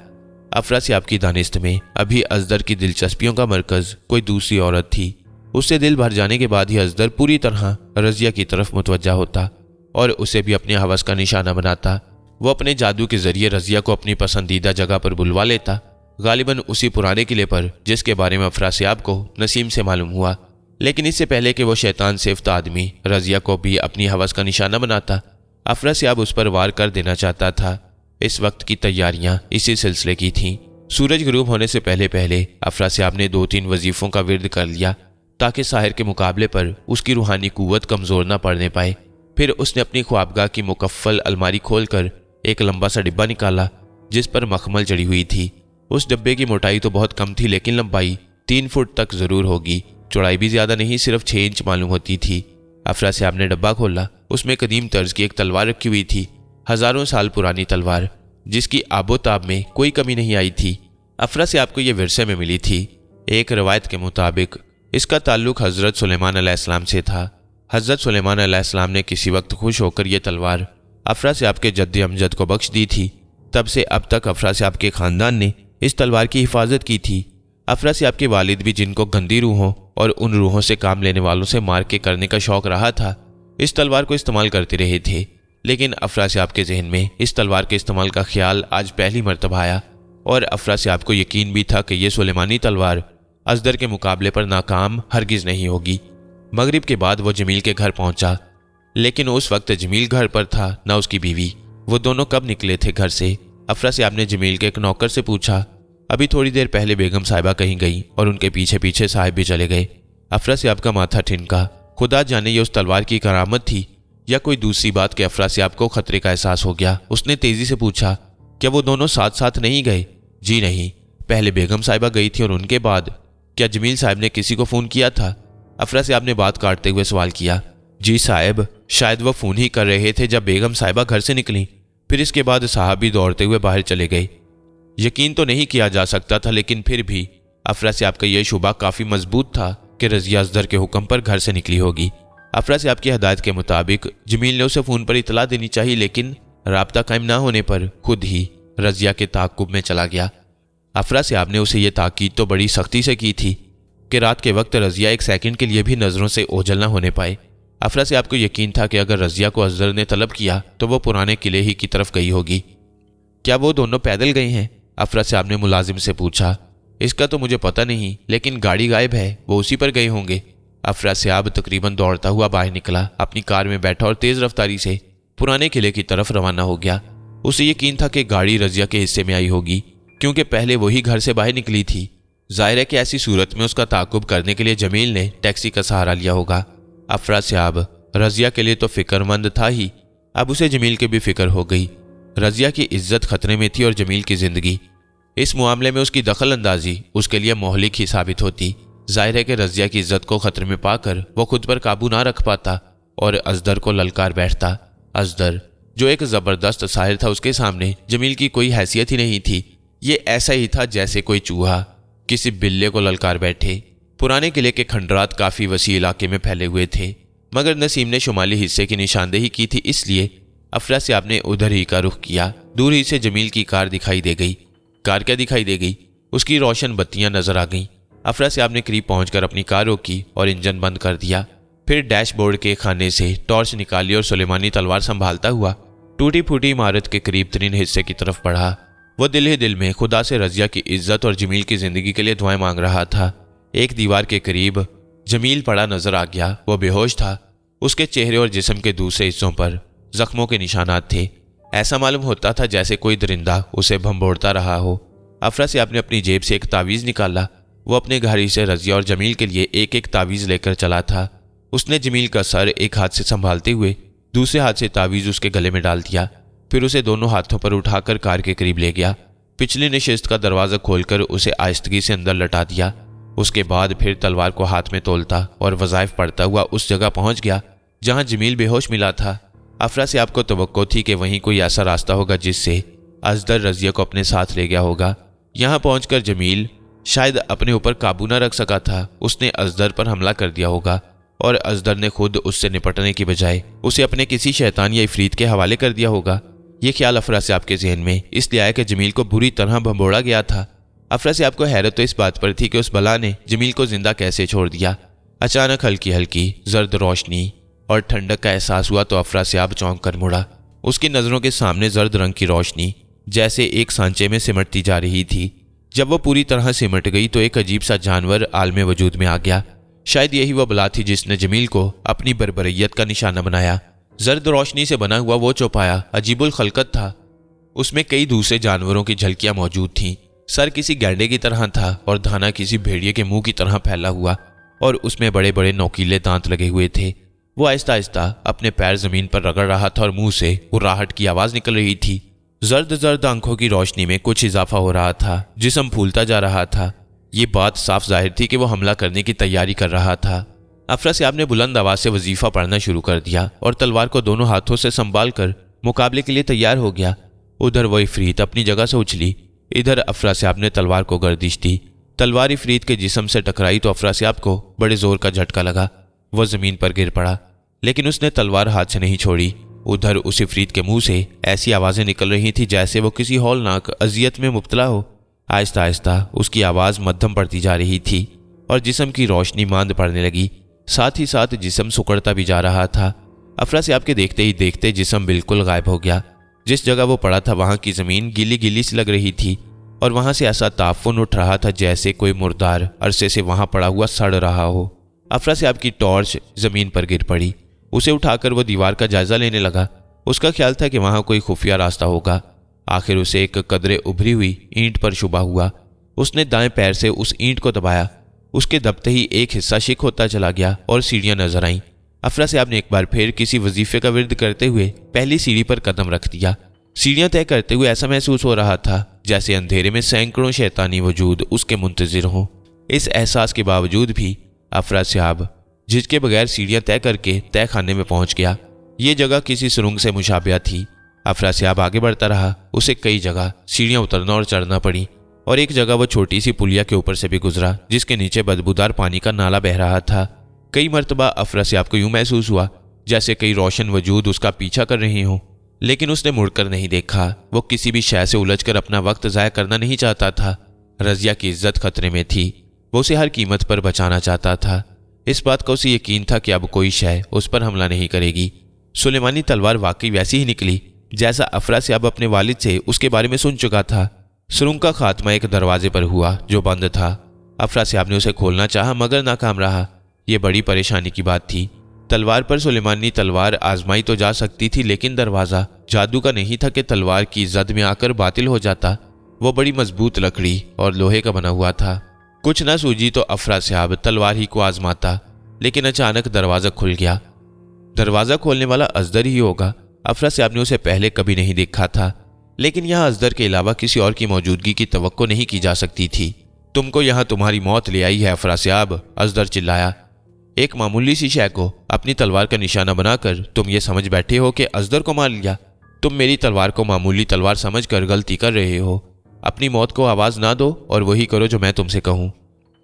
A: افراسیاب کی دانست میں ابھی اصغر کی دلچسپیوں کا مرکز کوئی دوسری عورت تھی۔ اس سے دل بھر جانے کے بعد ہی اصغر پوری طرح رضیہ کی طرف متوجہ ہوتا اور اسے بھی اپنے ہوس کا نشانہ بناتا۔ وہ اپنے جادو کے ذریعے رضیہ کو اپنی پسندیدہ جگہ پر بلوا لیتا، غالباً اسی پرانے قلعے پر جس کے بارے میں افراسیاب کو نسیم سے معلوم ہوا۔ لیکن اس سے پہلے کہ وہ شیطان صفت آدمی رضیہ کو بھی اپنی ہوس کا نشانہ بناتا، افراسیاب اس پر وار کر دینا چاہتا تھا۔ اس وقت کی تیاریاں اسی سلسلے کی تھیں۔ سورج غروب ہونے سے پہلے افراسیاب نے 2-3 وظیفوں کا ورد کر لیا تاکہ ساحر کے مقابلے پر اس کی روحانی قوت کمزور نہ پڑنے پائے۔ پھر اس نے اپنی خوابگاہ کی مکفل الماری کھول کر ایک لمبا سا ڈبہ نکالا جس پر مخمل چڑھی ہوئی تھی۔ اس ڈبے کی موٹائی تو بہت کم تھی لیکن لمبائی 3 فٹ تک ضرور ہوگی، چوڑائی بھی زیادہ نہیں، صرف 6 انچ معلوم ہوتی تھی۔ افراسیاب نے ڈبہ کھولا، اس میں قدیم طرز کی ایک تلوار رکھی ہوئی تھی، ہزاروں سال پرانی تلوار جس کی آب و تاب میں کوئی کمی نہیں آئی تھی۔ افراسیاب کو یہ ورثے میں ملی تھی۔ ایک روایت کے مطابق اس کا تعلق حضرت سلیمان علیہ السلام سے تھا۔ حضرت سلیمان علیہ السلام نے کسی وقت خوش ہو کر یہ تلوار افراسیاب کے جد امجد کو بخش دی تھی۔ تب سے اب تک افراسیاب کے خاندان نے اس تلوار کی حفاظت کی تھی۔ افراسیاب کے والد بھی، جن کو گندی روحوں اور ان روحوں سے کام لینے والوں سے مار کے کرنے کا شوق رہا تھا، اس تلوار کو استعمال کرتے رہے تھے۔ لیکن افراسیاب کے ذہن میں اس تلوار کے استعمال کا خیال آج پہلی مرتبہ آیا اور افراسیاب کو یقین بھی تھا کہ یہ سلیمانی تلوار اصغر کے مقابلے پر ناکام ہرگز نہیں ہوگی۔ مغرب کے بعد وہ جمیل کے گھر پہنچا، لیکن اس وقت جمیل گھر پر تھا نہ اس کی بیوی۔ وہ دونوں کب نکلے تھے گھر سے؟ افراسیاب نے جمیل کے ایک نوکر سے پوچھا۔ ابھی تھوڑی دیر پہلے بیگم صاحبہ کہیں گئی اور ان کے پیچھے پیچھے صاحب بھی چلے گئے۔ افراسیاب کا ماتھا ٹھنکا۔ خدا جانے یہ اس تلوار کی کرامت تھی یا کوئی دوسری بات کہ افراسیاب کو خطرے کا احساس ہو گیا۔ اس نے تیزی سے پوچھا، کیا وہ دونوں ساتھ ساتھ نہیں گئے؟ جی نہیں، پہلے بیگم صاحبہ گئی تھی اور ان کے بعد کیا جمیل صاحب نے کسی کو فون کیا تھا؟ افراسیاب نے بات کاٹتے ہوئے سوال کیا۔ جی صاحب، شاید وہ فون ہی کر رہے تھے جب بیگم صاحبہ گھر سے نکلیں، پھر اس کے بعد صاحب بھی دوڑتے ہوئے باہر چلے گئے۔ یقین تو نہیں کیا جا سکتا تھا لیکن پھر بھی افراسیاب کا یہ شبہ کافی مضبوط تھا کہ رضیہ اصغر کے حکم پر گھر سے نکلی ہوگی۔ افراسیاب کی ہدایت کے مطابق جمیل نے اسے فون پر اطلاع دینی چاہیے، لیکن رابطہ قائم نہ ہونے پر خود ہی رضیہ کے تعاقب میں چلا گیا۔ افراسیاب نے اسے یہ تاکید تو بڑی سختی سے کی تھی کہ رات کے وقت رضیہ ایک سیکنڈ کے لیے بھی نظروں سے اوجھل نہ ہونے پائے۔ افراسیاب کو یقین تھا کہ اگر رضیہ کو اصغر نے طلب کیا تو وہ پرانے قلعے ہی کی طرف گئی ہوگی۔ کیا وہ دونوں پیدل گئے ہیں؟ افراسیاب نے ملازم سے پوچھا۔ اس کا تو مجھے پتہ نہیں، لیکن گاڑی غائب ہے، وہ اسی پر گئے ہوں گے۔ افراسیاب تقریباً دوڑتا ہوا باہر نکلا، اپنی کار میں بیٹھا اور تیز رفتاری سے پرانے قلعے کی طرف روانہ ہو گیا۔ اسے یقین تھا کہ گاڑی رضیہ کے حصے میں آئی ہوگی کیونکہ پہلے وہی گھر سے باہر نکلی تھی۔ ظاہر ہے کہ ایسی صورت میں اس کا تعاقب کرنے کے لیے جمیل نے ٹیکسی کا سہارا لیا ہوگا۔ افراسیاب رضیہ کے لیے تو فکر مند تھا ہی، اب اسے جمیل کی بھی فکر ہو گئی۔ رضیہ کی عزت خطرے میں تھی اور جمیل کی زندگی۔ اس معاملے میں اس کی دخل اندازی اس کے لیے مہلک ہی ثابت ہوتی۔ ظاہر ہے کہ رضیہ کی عزت کو خطرے میں پا کر وہ خود پر قابو نہ رکھ پاتا اور اصغر کو للکار بیٹھتا۔ اصغر جو ایک زبردست ساحر تھا، اس کے سامنے جمیل کی کوئی حیثیت ہی نہیں تھی۔ یہ ایسا ہی تھا جیسے کوئی چوہا کسی بلے کو للکار بیٹھے۔ پرانے قلعے کے کھنڈرات کافی وسیع علاقے میں پھیلے ہوئے تھے، مگر نسیم نے شمالی حصے کی نشاندہی کی تھی، اس لیے افراسیاب نے ادھر ہی کا رخ کیا۔ دور ہی سے جمیل کی کار دکھائی دے گئی۔ کار کیا دکھائی دے گئی؟ اس کی روشن بتیاں نظر آ گئیں۔ افراسیاب نے قریب پہنچ کر اپنی کار روکی اور انجن بند کر دیا، پھر ڈیش بورڈ کے خانے سے ٹارچ نکالی اور سلیمانی تلوار سنبھالتا ہوا ٹوٹی پھوٹی عمارت کے قریب ترین حصے کی طرف بڑھا۔ وہ دل ہی دل میں خدا سے رضیہ کی عزت اور جمیل کی زندگی کے لیے دعائیں مانگ رہا تھا۔ ایک دیوار کے قریب جمیل پڑا نظر آ گیا۔ وہ بے ہوش تھا۔ اس کے چہرے اور جسم کے دوسرے حصوں پر زخموں کے نشانات تھے۔ ایسا معلوم ہوتا تھا جیسے کوئی درندہ اسے بھنبوڑتا رہا ہو۔ افراسیاب نے اپنی جیب سے ایک تعویذ نکالا۔ وہ اپنے گھڑی سے رضیہ اور جمیل کے لیے ایک ایک تعویذ لے کر چلا تھا۔ اس نے جمیل کا سر ایک ہاتھ سے سنبھالتے ہوئے دوسرے ہاتھ سے تعویذ اس کے گلے میں ڈال دیا، پھر اسے دونوں ہاتھوں پر اٹھا کر کار کے قریب لے گیا۔ پچھلی نشست کا دروازہ کھول کر اسے آہستگی سے اندر لٹا دیا۔ اس کے بعد پھر تلوار کو ہاتھ میں تولتا اور وظائف پڑھتا ہوا اس جگہ پہنچ گیا جہاں جمیل بے ہوش ملا تھا۔ افراسیاب کو توقع تھی کہ وہیں کوئی ایسا راستہ ہوگا جس سے ازدر رضیہ کو اپنے ساتھ لے گیا ہوگا۔ یہاں پہنچ کر جمیل شاید اپنے اوپر قابو نہ رکھ سکا تھا۔ اس نے ازدر پر حملہ کر دیا ہوگا اور ازدر نے خود اس سے نپٹنے کی بجائے اسے اپنے کسی شیطان یا عفریت کے حوالے کر دیا ہوگا۔ یہ خیال افراسیاب کے ذہن میں اس لیے آیا کہ جمیل کو بری طرح بھنبوڑا گیا تھا۔ افراسیاب کو حیرت تو اس بات پر تھی کہ اس بلا نے جمیل کو زندہ کیسے چھوڑ دیا۔ اچانک ہلکی ہلکی زرد روشنی اور ٹھنڈک کا احساس ہوا تو افراسیاب چونک کر مڑا۔ اس کی نظروں کے سامنے زرد رنگ کی روشنی جیسے ایک سانچے میں سمٹتی جا رہی تھی۔ جب وہ پوری طرح سمٹ گئی تو ایک عجیب سا جانور عالم وجود میں آ گیا۔ شاید یہی وہ بلا تھی جس نے جمیل کو اپنی بربریت کا نشانہ بنایا۔ زرد روشنی سے بنا ہوا وہ چوپایا عجیب الخلقت تھا۔ اس میں کئی دوسرے جانوروں کی جھلکیاں موجود تھیں۔ سر کسی گینڈے کی طرح تھا اور دھانا کسی بھیڑیے کے منہ کی طرح پھیلا ہوا، اور اس میں بڑے بڑے نوکیلے دانت لگے ہوئے تھے۔ وہ آہستہ آہستہ اپنے پیر زمین پر رگڑ رہا تھا اور منہ سے گراہٹ کی آواز نکل رہی تھی۔ زرد زرد آنکھوں کی روشنی میں کچھ اضافہ ہو رہا تھا، جسم پھولتا جا رہا تھا۔ یہ بات صاف ظاہر تھی کہ وہ حملہ کرنے کی تیاری کر رہا تھا۔ افراسیاب نے بلند آواز سے وظیفہ پڑھنا شروع کر دیا اور تلوار کو دونوں ہاتھوں سے سنبھال کر مقابلے کے لیے تیار ہو گیا۔ ادھر وہ عفریت اپنی جگہ سے اچھلی، ادھر افراسیاب نے تلوار کو گردش دی۔ تلوار عفریت کے جسم سے ٹکرائی تو افراسیاب کو بڑے زور کا جھٹکا لگا۔ وہ زمین پر گر پڑا، لیکن اس نے تلوار ہاتھ سے نہیں چھوڑی۔ ادھر اس عفریت کے منہ سے ایسی آوازیں نکل رہی تھیں جیسے وہ کسی ہولناک اذیت میں مبتلا ہو۔ آہستہ آہستہ اس کی آواز مدھم پڑتی جا رہی تھی اور جسم کی روشنی ماند پڑنے لگی، ساتھ ہی ساتھ جسم سکڑتا بھی جا رہا تھا۔ افراسیاب کے دیکھتے ہی دیکھتے جسم بالکل غائب ہو گیا۔ جس جگہ وہ پڑا تھا وہاں کی زمین گیلی گیلی سی لگ رہی تھی اور وہاں سے ایسا تعفن اٹھ رہا تھا جیسے کوئی مردار عرصے سے وہاں پڑا ہوا سڑ رہا ہو۔ افراسیاب کی ٹارچ زمین پر گر پڑی۔ اسے اٹھا کر وہ دیوار کا جائزہ لینے لگا۔ اس کا خیال تھا کہ وہاں کوئی خفیہ راستہ ہوگا۔ آخر اسے ایک قدرے ابھری ہوئی اینٹ پر شبہ ہوا۔ اس نے دائیں پیر سے اس اینٹ کو دبایا۔ اس کے دبتے ہی ایک حصہ شک ہوتا چلا گیا اور سیڑھیاں نظر آئیں۔ افراسیاب نے ایک بار پھر کسی وظیفے کا ورد کرتے ہوئے پہلی سیڑھی پر قدم رکھ دیا۔ سیڑھیاں طے کرتے ہوئے ایسا محسوس ہو رہا تھا جیسے اندھیرے میں سینکڑوں شیطانی وجود اس کے منتظر ہوں۔ اس احساس کے باوجود بھی افراسیاب جھجکے بغیر سیڑھیاں طے کر کے طے خانے میں پہنچ گیا۔ یہ جگہ کسی سرنگ سے مشابہہ تھی۔ افراسیاب آگے بڑھتا رہا۔ اسے کئی جگہ سیڑھیاں اترنا اور چڑھنا پڑی، اور ایک جگہ وہ چھوٹی سی پلیا کے اوپر سے بھی گزرا جس کے نیچے بدبودار پانی کا نالا بہہ رہا تھا۔ کئی مرتبہ افراسیاب کو یوں محسوس ہوا جیسے کئی روشن وجود اس کا پیچھا کر رہے ہوں، لیکن اس نے مڑ کر نہیں دیکھا۔ وہ کسی بھی شے سے الجھ کر اپنا وقت ضائع کرنا نہیں چاہتا تھا۔ رضیہ کی عزت خطرے میں تھی۔ وہ اسے ہر قیمت پر بچانا چاہتا تھا۔ اس بات کا اسے یقین تھا کہ اب کوئی شے اس پر حملہ نہیں کرے گی۔ سلیمانی تلوار واقعی ویسی ہی نکلی جیسا افراسیاب اپنے والد سے اس کے بارے میں سن چکا تھا۔ سرنگ کا خاتمہ ایک دروازے پر ہوا جو بند تھا۔ افراسیاب نے اسے کھولنا چاہا مگر ناکام رہا۔ یہ بڑی پریشانی کی بات تھی۔ تلوار پر سلیمانی تلوار آزمائی تو جا سکتی تھی، لیکن دروازہ جادو کا نہیں تھا کہ تلوار کی زد میں آ کر باطل ہو جاتا۔ وہ بڑی مضبوط لکڑی اور لوہے کا بنا ہوا تھا۔ کچھ نہ سوجی تو افراسیاب تلوار ہی کو آزماتا، لیکن اچانک دروازہ کھل گیا۔ دروازہ کھولنے والا ازدر ہی ہوگا۔ افراسیاب نے اسے پہلے کبھی نہیں دیکھا تھا، لیکن یہاں ازدر کے علاوہ کسی اور کی موجودگی کی توقع نہیں کی جا سکتی تھی۔ تم کو یہاں تمہاری موت لے آئی ہے افراسیاب، ازدر چلایا۔ ایک معمولی سی شے کو اپنی تلوار کا نشانہ بنا کر تم یہ سمجھ بیٹھے ہو کہ ازدر کو مار لیا۔ تم میری تلوار کو معمولی تلوار سمجھ کر غلطی کر رہے ہو۔ اپنی موت کو آواز نہ دو اور وہی کرو جو میں تم سے کہوں۔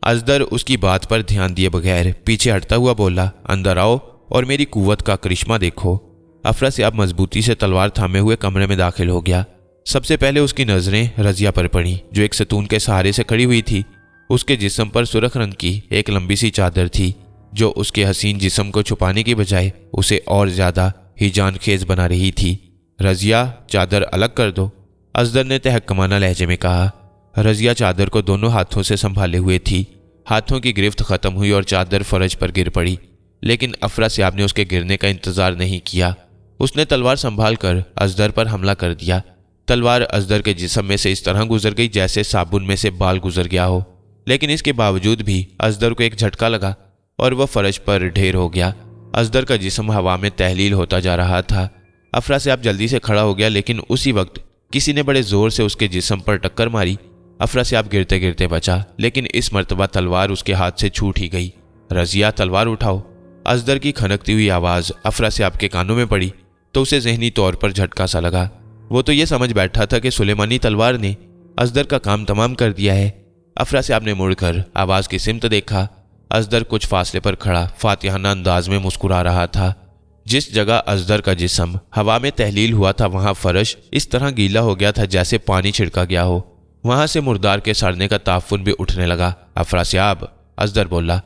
A: ازدر اس کی بات پر دھیان دیے بغیر پیچھے ہٹتا ہوا بولا، اندر آؤ اور میری قوت کا کرشمہ دیکھو۔ افراسیاب مضبوطی سے تلوار تھامے ہوئے کمرے میں داخل ہو گیا۔ سب سے پہلے اس کی نظریں رضیہ پر پڑیں جو ایک ستون کے سہارے سے کھڑی ہوئی تھی۔ اس کے جسم پر سرخ رنگ کی ایک لمبی سی چادر تھی جو اس کے حسین جسم کو چھپانے کی بجائے اسے اور زیادہ ہی جان خیز بنا رہی تھی۔ رضیہ، چادر الگ کر دو۔ असगर ने तहक्कमाना लहजे में कहा। रजिया चादर को दोनों हाथों से संभाले हुए थी। हाथों की गिरफ्त खत्म हुई और चादर फर्श पर गिर पड़ी, लेकिन अफरासियाब ने उसके गिरने का इंतजार नहीं किया। उसने तलवार संभाल कर असगर पर हमला कर दिया। तलवार असगर के जिस्म में से इस तरह गुजर गई जैसे साबुन में से बाल गुजर गया हो, लेकिन इसके बावजूद भी असगर को एक झटका लगा और वह फर्श पर ढेर हो गया। असगर का जिस्म हवा में तहलील होता जा रहा था। अफरासियाब जल्दी से खड़ा हो गया, लेकिन उसी वक्त किसी ने बड़े जोर से उसके जिस्म पर टक्कर मारी। अफरासियाब गिरते गिरते बचा, लेकिन इस मर्तबा तलवार उसके हाथ से छूट ही गई। रजिया, तलवार उठाओ। असगर की खनकती हुई आवाज़ अफरासियाब के कानों में पड़ी तो उसे जहनी तौर पर झटका सा लगा। वो तो ये समझ बैठा था कि सुलेमानी तलवार ने असगर का काम तमाम कर दिया है। अफरासियाब ने मुड़कर आवाज़ की सिमत देखा। असगर कुछ फासले पर खड़ा फातिहाना अंदाज में मुस्कुरा रहा था। जिस जगह असगर का जिस्म हवा में तहलील हुआ था, वहां फर्श इस तरह गीला हो गया था जैसे पानी छिड़का गया हो। वहां से मुर्दार के सड़ने का ताफुन भी उठने लगा। अफरासियाब, असगर बोला,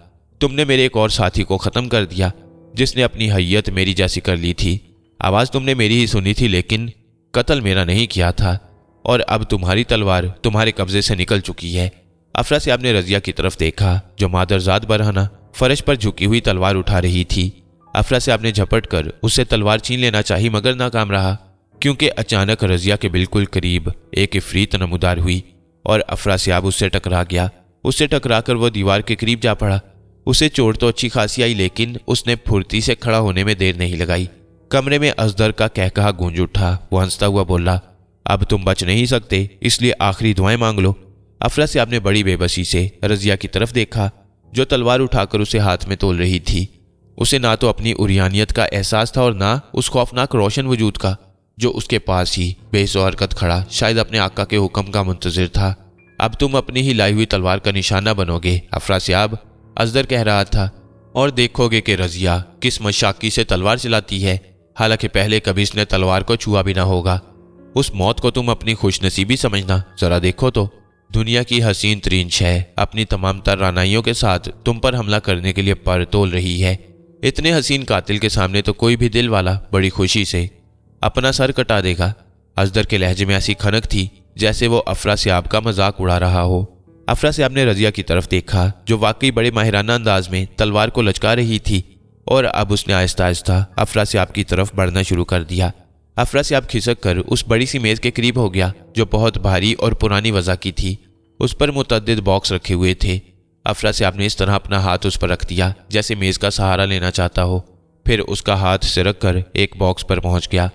A: तुमने मेरे एक और साथी को ख़त्म कर दिया जिसने अपनी हैयत मेरी जैसी कर ली थी। आवाज़ तुमने मेरी ही सुनी थी, लेकिन कत्ल मेरा नहीं किया था, और अब तुम्हारी तलवार तुम्हारे कब्जे से निकल चुकी है। अफरासियाब ने रजिया की तरफ देखा, जो मादरजाद बरहना फर्श पर झुकी हुई तलवार उठा रही थी। अफरासियाब ने झपट कर उससे तलवार छीन लेना चाही, मगर नाकाम रहा, क्योंकि अचानक रजिया के बिल्कुल करीब एक इफरीत नमूदार हुई और अफरासियाब उससे टकरा गया। उससे टकराकर वो दीवार के करीब जा पड़ा। उसे चोट तो अच्छी खासी आई, लेकिन उसने फुर्ती से खड़ा होने में देर नहीं लगाई। कमरे में असगर का कहकहा गूंज उठा। वो हंसता हुआ बोला, अब तुम बच नहीं सकते, इसलिए आखिरी दुआएं मांग लो। अफरासियाब ने बड़ी बेबसी से रजिया की तरफ देखा, जो तलवार उठाकर उसे हाथ में तोल रही थी। उसे ना तो अपनी उरियानियत का एहसास था और ना उस खौफनाक रोशन वजूद का, जो उसके पास ही बेसो हरकत खड़ा शायद अपने आका के हुक्म का मुंतजिर था। अब तुम अपनी ही लाई हुई तलवार का निशाना बनोगे अफरासियाब, असगर कह रहा था, और देखोगे कि रजिया किस मशाकी से तलवार चलाती है, हालांकि पहले कभी इसने तलवार को छुआ भी ना होगा। उस मौत को तुम अपनी खुशनसीबी समझना। जरा देखो तो, दुनिया की हसीन तरीन शय अपनी तमाम तर रानाइयों के साथ तुम पर हमला करने के लिए पर तोल रही है। इतने हसीन कातिल के सामने तो कोई भी दिल वाला बड़ी खुशी से अपना सर कटा देगा। असगर के लहजे में ऐसी खनक थी जैसे वो अफरासियाब का मजाक उड़ा रहा हो। अफरासियाब ने रजिया की तरफ देखा, जो वाकई बड़े माहिराना अंदाज में तलवार को लचका रही थी, और अब उसने आहिस्ता आहिस्ता अफरासियाब की तरफ बढ़ना शुरू कर दिया। अफरासियाब खिसक कर उस बड़ी सी मेज़ के करीब हो गया, जो बहुत भारी और पुरानी वज़ा की थी। उस पर मुतअद्दिद बॉक्स रखे हुए थे। अफरासियाब ने इस तरह अपना हाथ उस पर रख दिया जैसे मेज़ का सहारा लेना चाहता हो। फिर उसका हाथ सिरक कर एक बॉक्स पर पहुंच गया,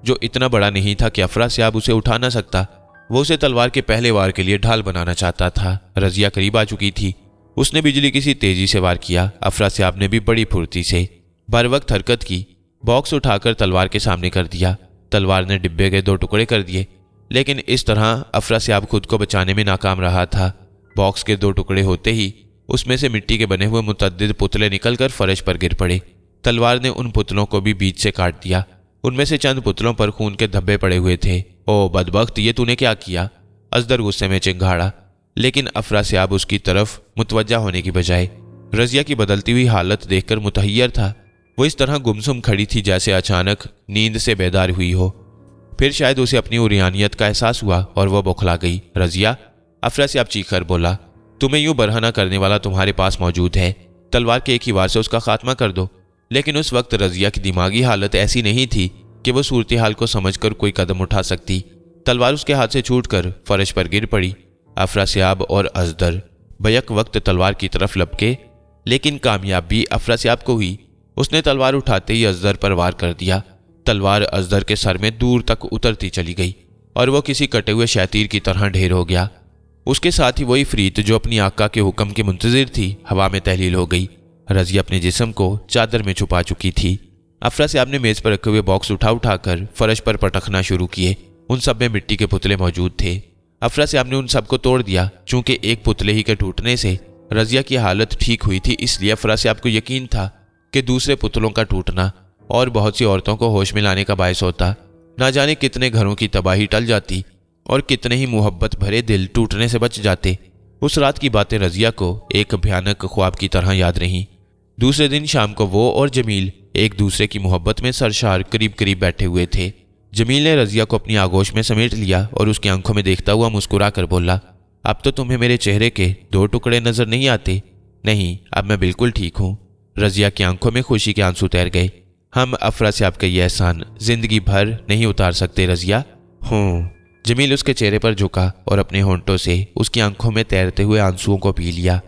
A: जो इतना बड़ा नहीं था कि अफरासियाब उसे उठा ना सकता। वो उसे तलवार के पहले वार के लिए ढाल बनाना चाहता था। रजिया करीब आ चुकी थी। उसने बिजली की सी तेजी से वार किया। अफरासियाब ने भी बड़ी फुर्ती से बर वक्त हरकत की। बॉक्स उठाकर तलवार के सामने कर दिया। तलवार ने डिब्बे के 2 टुकड़े कर दिए, लेकिन इस तरह अफरासियाब खुद को बचाने में नाकाम रहा था। बॉक्स के 2 टुकड़े होते ही उसमें से मिट्टी के बने हुए मुतअद्दिद पुतले निकलकर फर्श पर गिर पड़े। तलवार ने उन पुतलों को भी बीच से काट दिया। उनमें से चंद पुतलों पर खून के धब्बे पड़े हुए थे। ओ बदबख्त, ये तूने क्या किया? असगर गुस्से में चिंघाड़ा, लेकिन अफरासियाब उसकी तरफ मुतवज्जा होने की बजाय रजिया की बदलती हुई हालत देखकर मुतहय्यर था। वो इस तरह गुमसुम खड़ी थी जैसे अचानक नींद से बेदार हुई हो। फिर शायद उसे अपनी उरियानियत का एहसास हुआ और वह बौखला गई। रजिया, अफरासियाब चीखकर बोला, तुम्हें यूं बरहना करने वाला तुम्हारे पास मौजूद है। तलवार के एक ही वार से उसका खात्मा कर दो। लेकिन उस वक्त रजिया की दिमागी हालत ऐसी नहीं थी कि वो सूरत हाल को समझकर कोई कदम उठा सकती। तलवार उसके हाथ से छूटकर फर्श पर गिर पड़ी। अफरासियाब और असगर बैक वक्त तलवार की तरफ लपके, लेकिन कामयाब भी अफरासियाब को हुई। उसने तलवार उठाते ही असगर पर वार कर दिया। तलवार असगर के सर में दूर तक उतरती चली गई और वो किसी कटे हुए शैतीर की तरह ढेर हो गया। उसके साथ ही वही फरीत जो अपनी आका के हुक्म की मुंतजिर थी, हवा में तहलील हो गई। रजिया अपने जिस्म को चादर में छुपा चुकी थी। अफरासियाब ने मेज पर रखे हुए बॉक्स उठाकर फर्श पर पटकना शुरू किए। उन सब में मिट्टी के पुतले मौजूद थे। अफरासियाब ने उन सबको तोड़ दिया। चूंकि एक पुतले ही के टूटने से रजिया की हालत ठीक हुई थी, इसलिए अफरासियाब को यकीन था कि दूसरे पुतलों का टूटना और बहुत सी औरतों को होश में लाने का बायस होता। ना जाने कितने घरों की तबाही टल जाती और कितने ही मोहब्बत भरे दिल टूटने से बच जाते। उस रात की बातें रजिया को एक भयानक ख्वाब की तरह याद रहीं। दूसरे दिन शाम को वो और जमील एक दूसरे की मोहब्बत में सरशार करीब करीब बैठे हुए थे। جمیل نے رضیہ کو اپنی آغوش میں سمیٹ لیا اور اس کی آنکھوں میں دیکھتا ہوا مسکرا کر بولا، اب تو تمہیں میرے چہرے کے 2 ٹکڑے نظر نہیں آتے؟ نہیں، اب میں بالکل ٹھیک ہوں۔ رضیہ کی آنکھوں میں خوشی کے آنسو تیر گئے۔ ہم افرا سے آپ کا یہ احسان زندگی بھر نہیں اتار سکتے رضیہ۔ ہوں۔ جمیل اس کے چہرے پر جھکا اور اپنے ہونٹوں سے اس کی آنکھوں میں تیرتے ہوئے آنسوؤں کو پی لیا۔